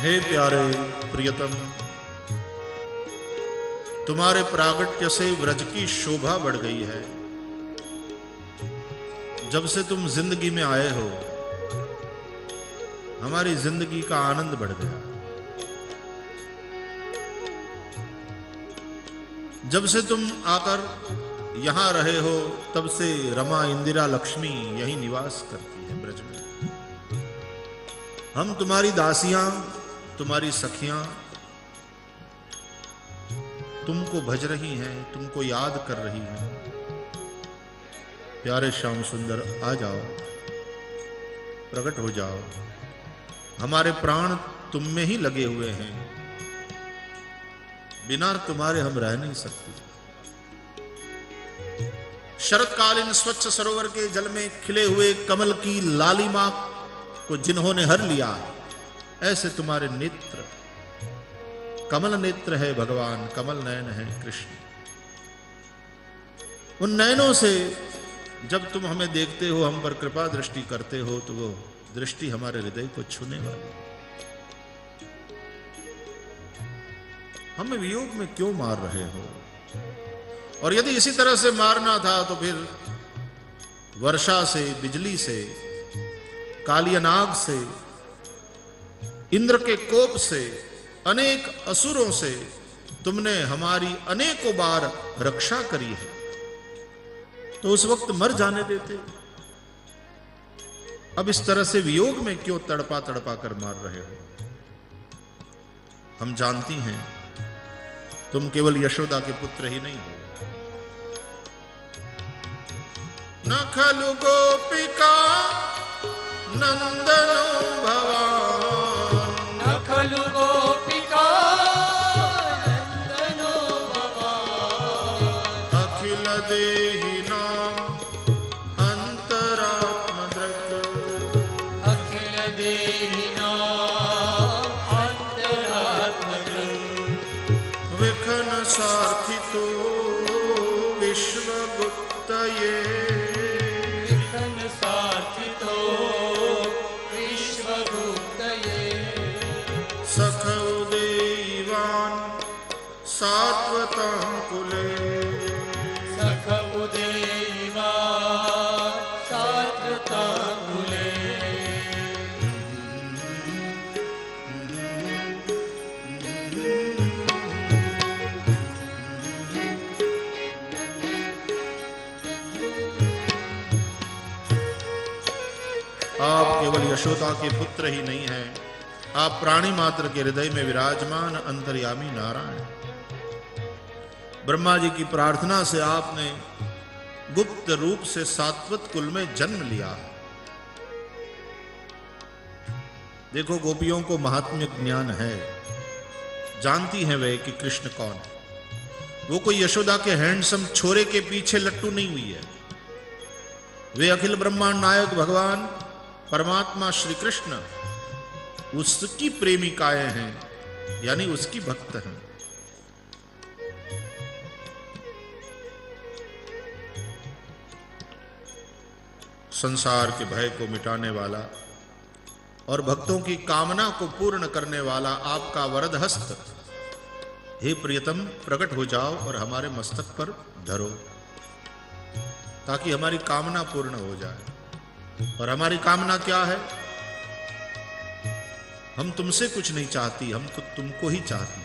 हे प्यारे प्रियतम, तुम्हारे प्रागट्य से व्रज की शोभा बढ़ गई है। जब से तुम जिंदगी में आए हो, हमारी जिंदगी का आनंद बढ़ गया। जब से तुम आकर यहां रहे हो तब से रमा इंदिरा लक्ष्मी यही निवास करती है ब्रज में। हम तुम्हारी दासियां, तुम्हारी सखियां तुमको भज रही हैं, तुमको याद कर रही हैं। प्यारे श्याम सुंदर आ जाओ, प्रकट हो जाओ। हमारे प्राण तुम में ही लगे हुए हैं, बिना तुम्हारे हम रह नहीं सकते। शरतकालीन स्वच्छ सरोवर के जल में खिले हुए कमल की लालिमा को जिन्होंने हर लिया, ऐसे तुम्हारे नेत्र कमल नेत्र है भगवान, कमल नयन है कृष्ण। उन नयनों से जब तुम हमें देखते हो, हम पर कृपा दृष्टि करते हो, तो वो दृष्टि हमारे हृदय को छूने वाली। हमें वियोग में क्यों मार रहे हो? और यदि इसी तरह से मारना था तो फिर वर्षा से, बिजली से, कालियनाग से, इंद्र के कोप से, अनेक असुरों से तुमने हमारी अनेकों बार रक्षा करी है, तो उस वक्त मर जाने देते। अब इस तरह से वियोग में क्यों तड़पा तड़पा कर मार रहे हो? हम जानती हैं तुम केवल यशोदा के पुत्र ही नहीं हो। न खलु गोपिका नंदनो भवान, न खलु गोपिका नंदनो भवान, अखिल देहि नाम अंतरात्मदृक्, अखिल देहि नाम अंतरात्मदृक्, विखन सार्थितो विश्वगुप्तये, विखन सार्थितो विश्वगुप्तये, सखौ देवान् सात्वतां कुले, सखौ देवा सात्वतां कुले। आप केवल यशोदा के पुत्र ही नहीं हैं, आप प्राणी मात्र के हृदय में विराजमान अंतर्यामी नारायण। ब्रह्मा जी की प्रार्थना से आपने गुप्त रूप से सात्वत कुल में जन्म लिया। देखो, गोपियों को महात्म्य ज्ञान है, जानती हैं वे कि कृष्ण कौन है। वो कोई यशोदा के हैंडसम छोरे के पीछे लट्टू नहीं हुई है। वे अखिल ब्रह्मांड नायक भगवान परमात्मा श्री कृष्ण उसकी प्रेमिकाएं हैं, यानी उसकी भक्त हैं। संसार के भय को मिटाने वाला और भक्तों की कामना को पूर्ण करने वाला आपका वरद हस्त, हे प्रियतम प्रकट हो जाओ और हमारे मस्तक पर धरो, ताकि हमारी कामना पूर्ण हो जाए। और हमारी कामना क्या है? हम तुमसे कुछ नहीं चाहती, हम तो तुमको ही चाहती,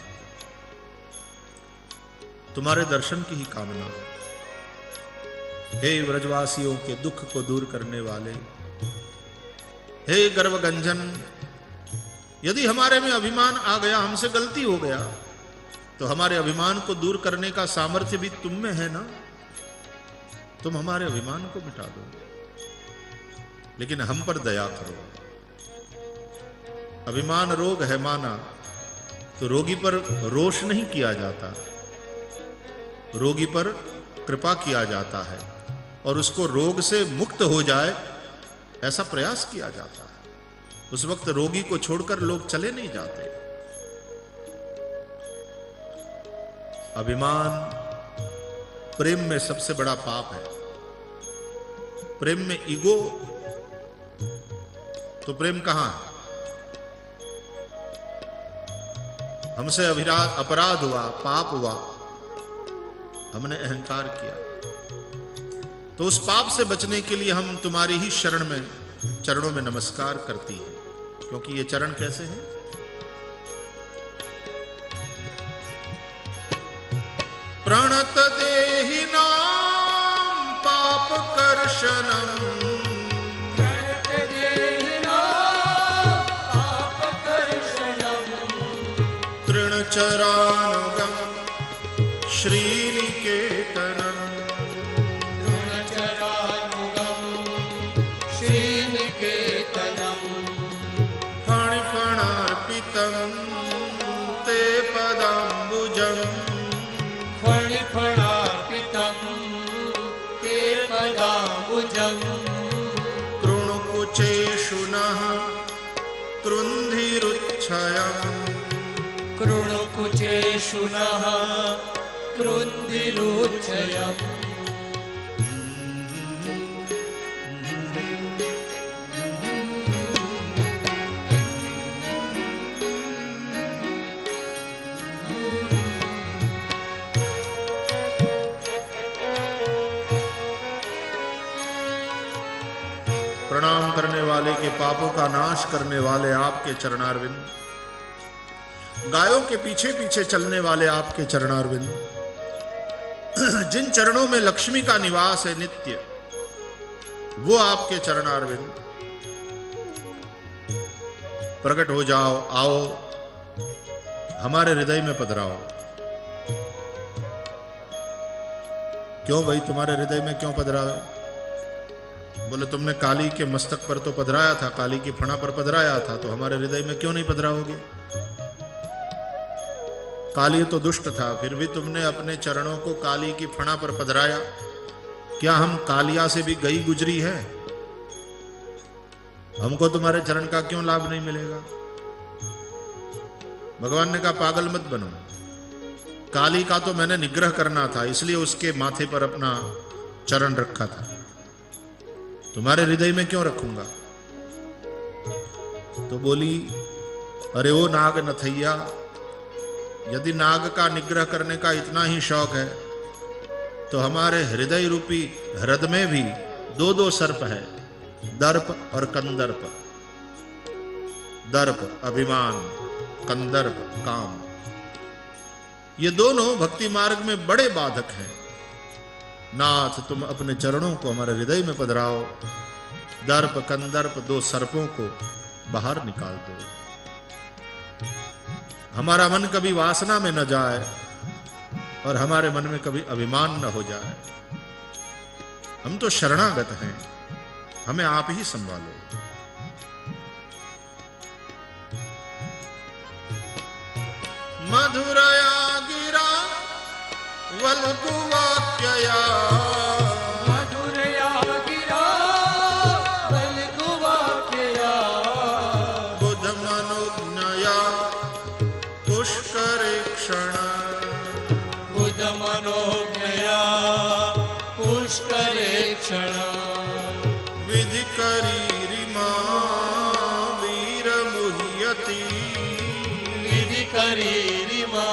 तुम्हारे दर्शन की ही कामना। हे व्रजवासियों के दुख को दूर करने वाले, हे गर्वगंजन, यदि हमारे में अभिमान आ गया, हमसे गलती हो गया, तो हमारे अभिमान को दूर करने का सामर्थ्य भी तुम में है ना। तुम हमारे अभिमान को मिटा दो, लेकिन हम पर दया करो। अभिमान रोग है माना, तो रोगी पर रोष नहीं किया जाता, रोगी पर कृपा किया जाता है और उसको रोग से मुक्त हो जाए ऐसा प्रयास किया जाता है। उस वक्त रोगी को छोड़कर लोग चले नहीं जाते। अभिमान प्रेम में सबसे बड़ा पाप है। प्रेम में ईगो, तो प्रेम कहां है? हमसे अपराध हुआ, पाप हुआ, हमने अहंकार किया, तो उस पाप से बचने के लिए हम तुम्हारी ही शरण में, चरणों में नमस्कार करती हैं। क्योंकि ये चरण कैसे हैं? प्रणत देहिनां पापकर्षणं तृणचरानुगं श्रीनिकेतनं फणिफणार्पितं ते पदाम्बुजं कृणुकुचेषु नः कृन्दिरुच्छयम् प्रणाम करने वाले के पापों का नाश करने वाले आपके चरणारविंद, गायों के पीछे पीछे चलने वाले आपके चरणारविंद, जिन चरणों में लक्ष्मी का निवास है नित्य, वो आपके चरणारविंद। प्रकट हो जाओ, आओ, हमारे हृदय में पधराओ। क्यों भाई, तुम्हारे हृदय में क्यों पधराओ? बोले तुमने काली के मस्तक पर तो पधराया था, काली की फणा पर पधराया था, तो हमारे हृदय में क्यों नहीं पधराओगे? काली तो दुष्ट था, फिर भी तुमने अपने चरणों को काली की फणा पर पधराया। क्या हम कालिया से भी गई गुजरी है? हमको तुम्हारे चरण का क्यों लाभ नहीं मिलेगा? भगवान ने कहा पागल मत बनो, काली का तो मैंने निग्रह करना था, इसलिए उसके माथे पर अपना चरण रखा था, तुम्हारे हृदय में क्यों रखूंगा? तो बोली, अरे ओ नाग नथैया, यदि नाग का निग्रह करने का इतना ही शौक है तो हमारे हृदय रूपी हृदय में भी दो दो सर्प है, दर्प और कंदर्प। दर्प अभिमान, कंदर्प काम, ये दोनों भक्ति मार्ग में बड़े बाधक हैं। नाथ तुम अपने चरणों को हमारे हृदय में पधराओ, दर्प कंदर्प दो सर्पों को बाहर निकाल दो, हमारा मन कभी वासना में न जाए और हमारे मन में कभी अभिमान न हो जाए। हम तो शरणागत हैं, हमें आप ही संभालो। मधुरया गिरा वल्गुवाक्यया, मधुरया गिरा वल्गुवाक्यया, बुध मनोज्ञया पुष्करेक्षण, बुध मनोज्ञया पुष्करेक्षण, विधि करीरिमा वीर मुह्यति, विधि करीरिमा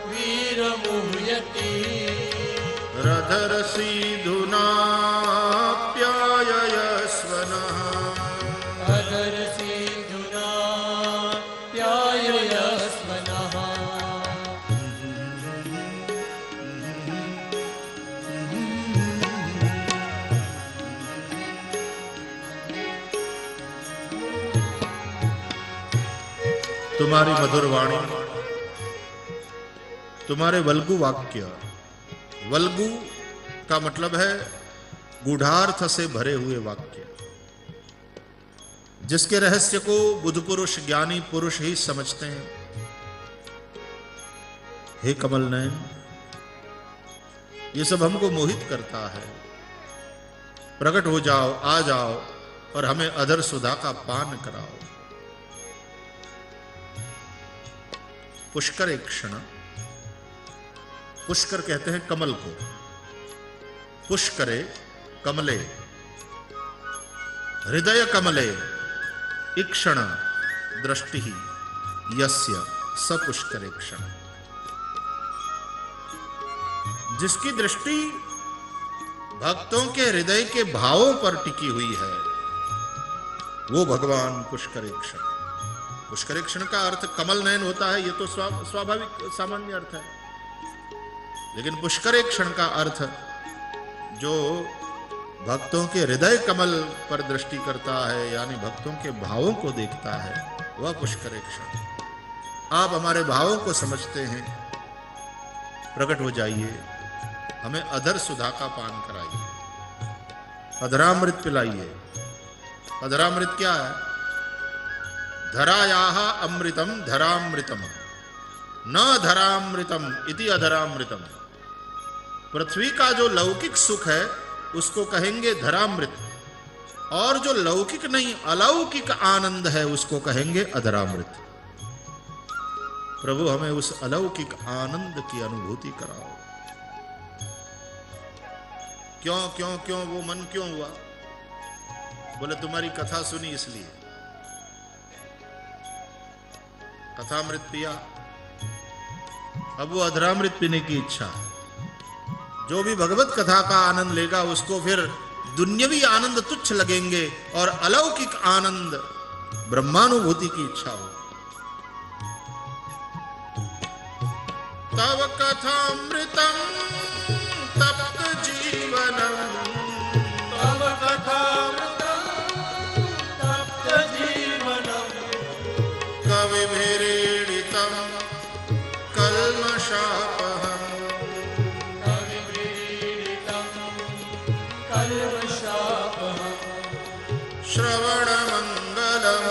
वीर मुह्यति, रधर सीधुना प्याययस्वनः, अधर सीधुना प्याययस्वनः। तुम्हारी मधुर वाणी, तुम्हारे वल्गु वाक्य, वल्गु का मतलब है गूढ़ार्थ से भरे हुए वाक्य, जिसके रहस्य को बुद्ध पुरुष ज्ञानी पुरुष ही समझते हैं। हे कमल नयन, ये सब हमको मोहित करता है। प्रकट हो जाओ, आ जाओ और हमें अधर सुधा का पान कराओ। पुष्कर एक क्षण, पुष्कर कहते हैं कमल को, पुष्करे कमले, हृदय कमले इक्षण दृष्टि यस्य स पुष्करे क्षण। जिसकी दृष्टि भक्तों के हृदय के भावों पर टिकी हुई है, वो भगवान पुष्करेक्षण। पुष्करेक्षण का अर्थ कमल नयन होता है, ये तो स्वाभाविक सामान्य अर्थ है। लेकिन पुष्करेक्षण का अर्थ जो भक्तों के हृदय कमल पर दृष्टि करता है, यानी भक्तों के भावों को देखता है, वह पुष्करेक्षण। आप हमारे भावों को समझते हैं, प्रकट हो जाइए, हमें अधर सुधा का पान कराइए, अधरामृत पिलाइए। अधरामृत क्या है? धरायाः अमृतम धरामृतम न धरामृतम इति अधरामृतम। पृथ्वी का जो लौकिक सुख है उसको कहेंगे धरामृत, और जो लौकिक नहीं अलौकिक आनंद है उसको कहेंगे अधरामृत। प्रभु हमें उस अलौकिक आनंद की अनुभूति कराओ। क्यों क्यों क्यों वो मन क्यों हुआ? बोले तुम्हारी कथा सुनी इसलिए। कथामृत पिया, अब वो अधरामृत पीने की इच्छा है। जो भी भगवत कथा का आनंद लेगा उसको फिर दुन्यवी आनंद तुच्छ लगेंगे और अलौकिक आनंद ब्रह्मानुभूति की इच्छा हो। तव कथामृतम तप्त जीवनम, तव कथामृतम तप्त जीवनम, कविभिरीडितम कल्मषापहम्, कविभिरीडितम कल्मषापहम्, श्रवणमङ्गलम्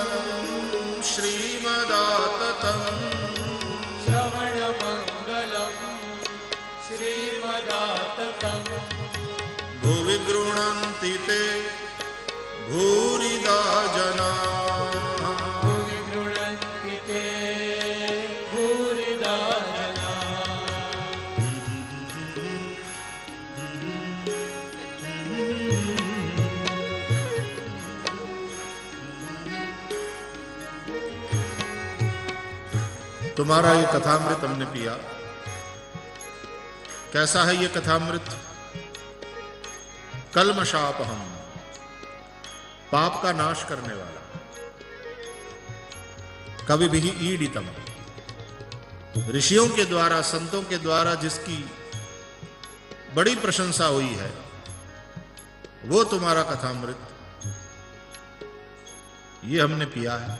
श्रीमदाततम्, श्रवणमङ्गलम् श्रीमदाततम्, भुवि गृह्णन्ति ते भूरिदा जनाः, भुवि गृह्णन्ति ते भूरिदा जनाः। तुम्हारा ये कथामृत हमने पिया। कैसा है ये कथामृत? कल्मषापहम, पाप का नाश करने वाला। कविभिः ईडितम, ऋषियों के द्वारा संतों के द्वारा जिसकी बड़ी प्रशंसा हुई है वो तुम्हारा कथामृत, ये हमने पिया है।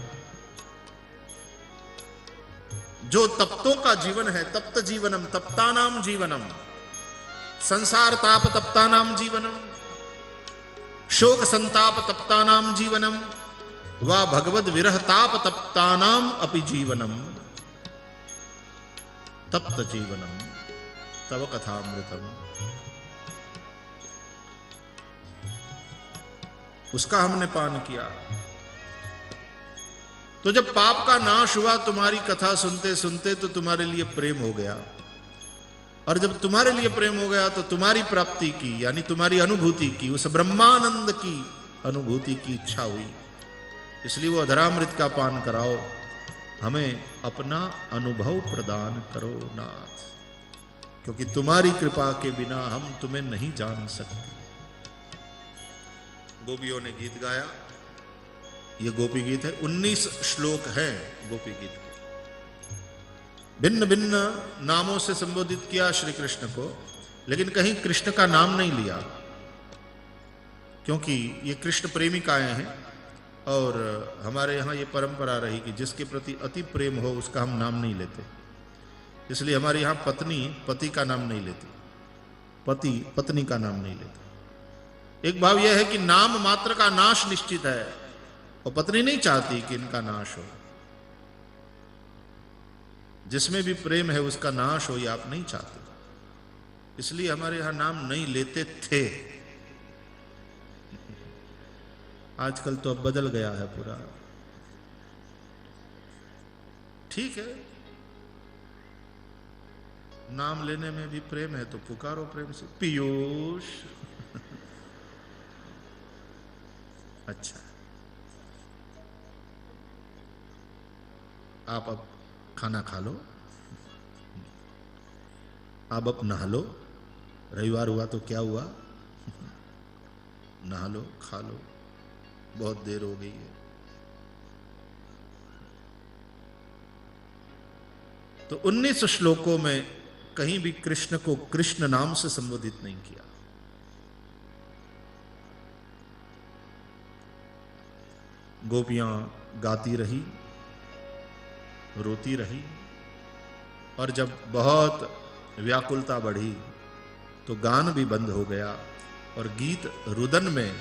जो तप्तों का जीवन है, तप्त जीवनम तप्तानाम जीवनम, संसार ताप तप्तानाम जीवनम, शोक संताप तप्तानाम जीवनम, वा भगवद विरह ताप तप्तानाम अपि जीवनम, तप्त जीवनम तव कथामृतम। उसका हमने पान किया। तो जब पाप का नाश हुआ तुम्हारी कथा सुनते सुनते, तो तुम्हारे लिए प्रेम हो गया, और जब तुम्हारे लिए प्रेम हो गया तो तुम्हारी प्राप्ति की, यानी तुम्हारी अनुभूति की, उस ब्रह्मानंद की अनुभूति की इच्छा हुई। इसलिए वो अधरामृत का पान कराओ, हमें अपना अनुभव प्रदान करो नाथ, क्योंकि तुम्हारी कृपा के बिना हम तुम्हें नहीं जान सकते। गोपियों ने गीत गाया, ये गोपी गीत है। 19 श्लोक हैं गोपी गीत के। भिन्न भिन्न नामों से संबोधित किया श्री कृष्ण को, लेकिन कहीं कृष्ण का नाम नहीं लिया, क्योंकि ये कृष्ण प्रेमिकाएं हैं और हमारे यहाँ ये परंपरा रही कि जिसके प्रति अति प्रेम हो उसका हम नाम नहीं लेते। इसलिए हमारे यहाँ पत्नी पति का नाम नहीं लेती, पति पत्नी का नाम नहीं लेता। एक भाव यह है कि नाम मात्र का नाश निश्चित है और पत्नी नहीं चाहती कि इनका नाश हो। जिसमें भी प्रेम है उसका नाश हो, ये आप नहीं चाहते, इसलिए हमारे यहां नाम नहीं लेते थे। आजकल तो अब बदल गया है पूरा। ठीक है, नाम लेने में भी प्रेम है तो पुकारो प्रेम से, पीयूष। अच्छा, आप अब खाना खा लो, आप अब नहा लो। रविवार हुआ तो क्या हुआ, नहा लो, खा लो, बहुत देर हो गई है। तो 19 श्लोकों में कहीं भी कृष्ण को कृष्ण नाम से संबोधित नहीं किया। गोपियां गाती रही, रोती रही, और जब बहुत व्याकुलता बढ़ी तो गान भी बंद हो गया और गीत रुदन में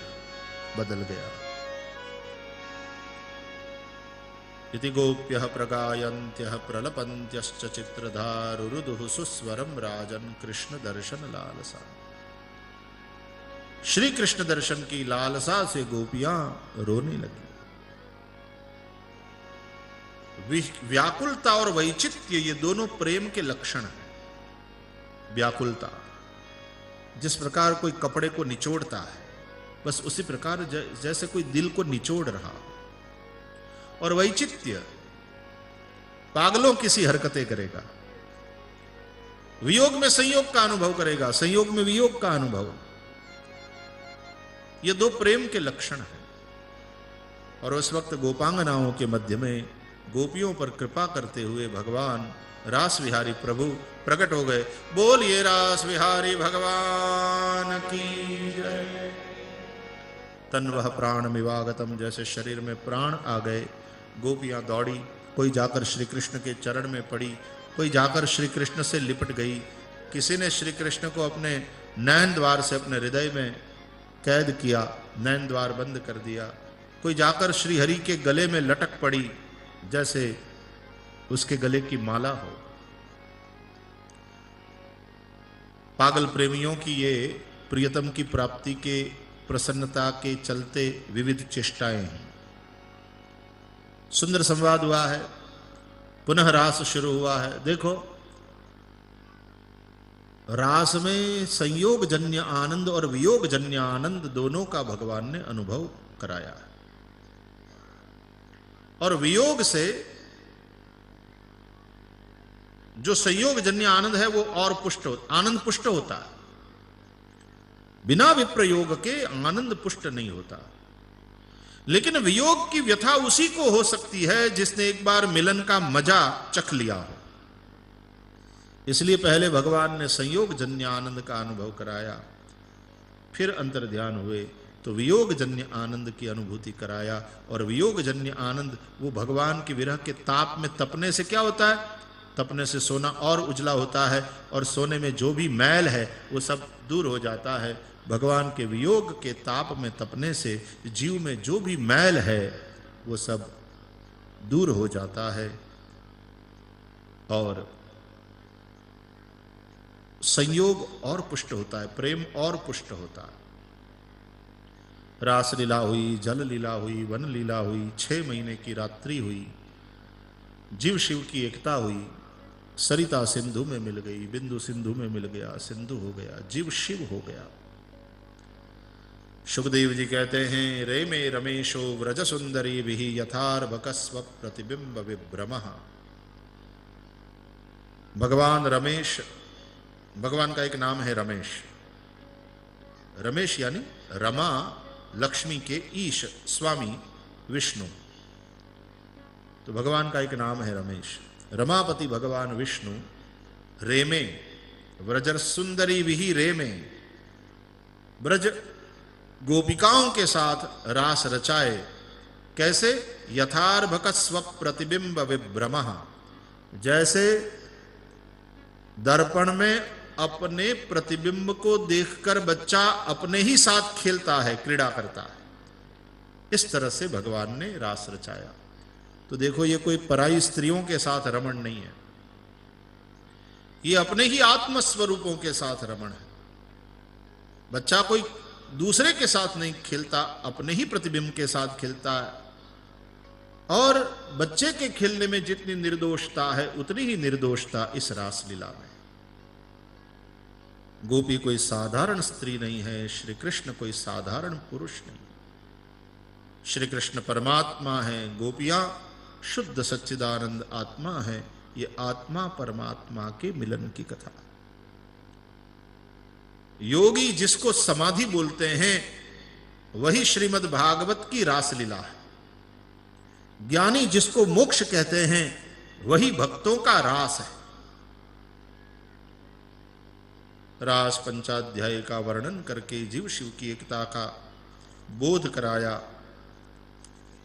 बदल गया। इति गोप्यः प्रगायन्त्यः प्रलपन्त्यश्च चित्रधारुरुदुः सुस्वरं राजन् कृष्ण दर्शन लालसा। श्री कृष्ण दर्शन की लालसा से गोपियां रोने लगी। व्याकुलता और वैचित्र्य ये दोनों प्रेम के लक्षण हैं। व्याकुलता, जिस प्रकार कोई कपड़े को निचोड़ता है, बस उसी प्रकार जैसे कोई दिल को निचोड़ रहा। और वैचित्र्य, पागलों किसी हरकतें करेगा, वियोग में संयोग का अनुभव करेगा, संयोग में वियोग का अनुभव। ये दो प्रेम के लक्षण हैं। और उस वक्त गोपांगनाओं के मध्य में गोपियों पर कृपा करते हुए भगवान रास विहारी प्रभु प्रकट हो गए। बोलिए रास विहारी भगवान की जय। तन्वः प्राणमिवागतम, जैसे शरीर में प्राण आ गए, गोपियां दौड़ी। कोई जाकर श्री कृष्ण के चरण में पड़ी, कोई जाकर श्री कृष्ण से लिपट गई, किसी ने श्री कृष्ण को अपने नैन द्वार से अपने हृदय में कैद किया, नैन द्वार बंद कर दिया। कोई जाकर श्री हरि के गले में लटक पड़ी, जैसे उसके गले की माला हो। पागल प्रेमियों की ये प्रियतम की प्राप्ति के प्रसन्नता के चलते विविध चेष्टाएं हैं। सुंदर संवाद हुआ है, पुनः रास शुरू हुआ है। देखो, रास में संयोग जन्य आनंद और वियोग जन्य आनंद दोनों का भगवान ने अनुभव कराया है। और वियोग से जो संयोग जन्य आनंद है वो और आनंद पुष्ट होता है। बिना विप्रयोग के आनंद पुष्ट नहीं होता। लेकिन वियोग की व्यथा उसी को हो सकती है जिसने एक बार मिलन का मजा चख लिया हो। इसलिए पहले भगवान ने संयोग जन्य आनंद का अनुभव कराया, फिर अंतर्ध्यान हुए तो वियोग जन्य आनंद की अनुभूति कराया। और वियोग जन्य आनंद वो भगवान के विरह के ताप में तपने से क्या होता है? तपने से सोना और उजला होता है, और सोने में जो भी मैल है वो सब दूर हो जाता है। भगवान के वियोग के ताप में तपने से जीव में जो भी मैल है वो सब दूर हो जाता है और संयोग और पुष्ट होता है, प्रेम और पुष्ट होता है। रास लीला हुई, जल लीला हुई, वन लीला हुई, 6 महीने की रात्रि हुई, जीव शिव की एकता हुई। सरिता सिंधु में मिल गई, बिंदु सिंधु में मिल गया, सिंधु हो गया, जीव शिव हो गया। सुखदेव जी कहते हैं, रे में रमेशो व्रज सुंदरी भी यथार्भकस्व प्रतिबिंब विभ्रमः। भगवान रमेश, भगवान का एक नाम है रमेश। रमेश यानी रमा लक्ष्मी के ईश स्वामी विष्णु, तो भगवान का एक नाम है रमेश। रमापति भगवान विष्णु रेमे व्रजर सुंदरी विही रेमे, ब्रज गोपिकाओं के साथ रास रचाए। कैसे? यथार्भक स्व प्रतिबिंब विभ्रमः, जैसे दर्पण में अपने प्रतिबिंब को देखकर बच्चा अपने ही साथ खेलता है, क्रीड़ा करता है, इस तरह से भगवान ने रास रचाया। तो देखो, ये कोई पराई स्त्रियों के साथ रमण नहीं है, ये अपने ही आत्म स्वरूपों के साथ रमण है। बच्चा कोई दूसरे के साथ नहीं खेलता, अपने ही प्रतिबिंब के साथ खेलता है। और बच्चे के खेलने में जितनी निर्दोषता है उतनी ही निर्दोषता इस रास लीला में। गोपी कोई साधारण स्त्री नहीं है, श्री कृष्ण कोई साधारण पुरुष नहीं। श्री कृष्ण परमात्मा है, गोपियां शुद्ध सच्चिदानंद आत्मा है। ये आत्मा परमात्मा के मिलन की कथा। योगी जिसको समाधि बोलते हैं वही श्रीमद् भागवत की रासलीला है। ज्ञानी जिसको मोक्ष कहते हैं वही भक्तों का रास है। रास पंचाध्याय का वर्णन करके जीव शिव की एकता का बोध कराया।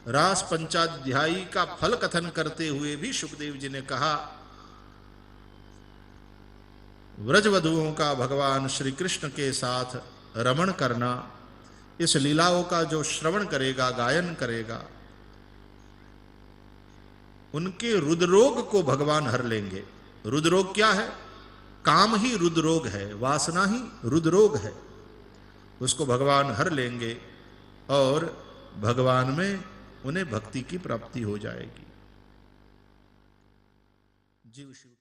रास पंचाध्यायी का फल कथन करते हुए भी सुखदेव जी ने कहा, व्रजवधुओं का भगवान श्री कृष्ण के साथ रमण करना, इस लीलाओं का जो श्रवण करेगा, गायन करेगा, उनके रुद्रोग को भगवान हर लेंगे। रुद्रोग क्या है? काम ही रुद्रोग है, वासना ही रुद्रोग है। उसको भगवान हर लेंगे और भगवान में उन्हें भक्ति की प्राप्ति हो जाएगी। जीव शिव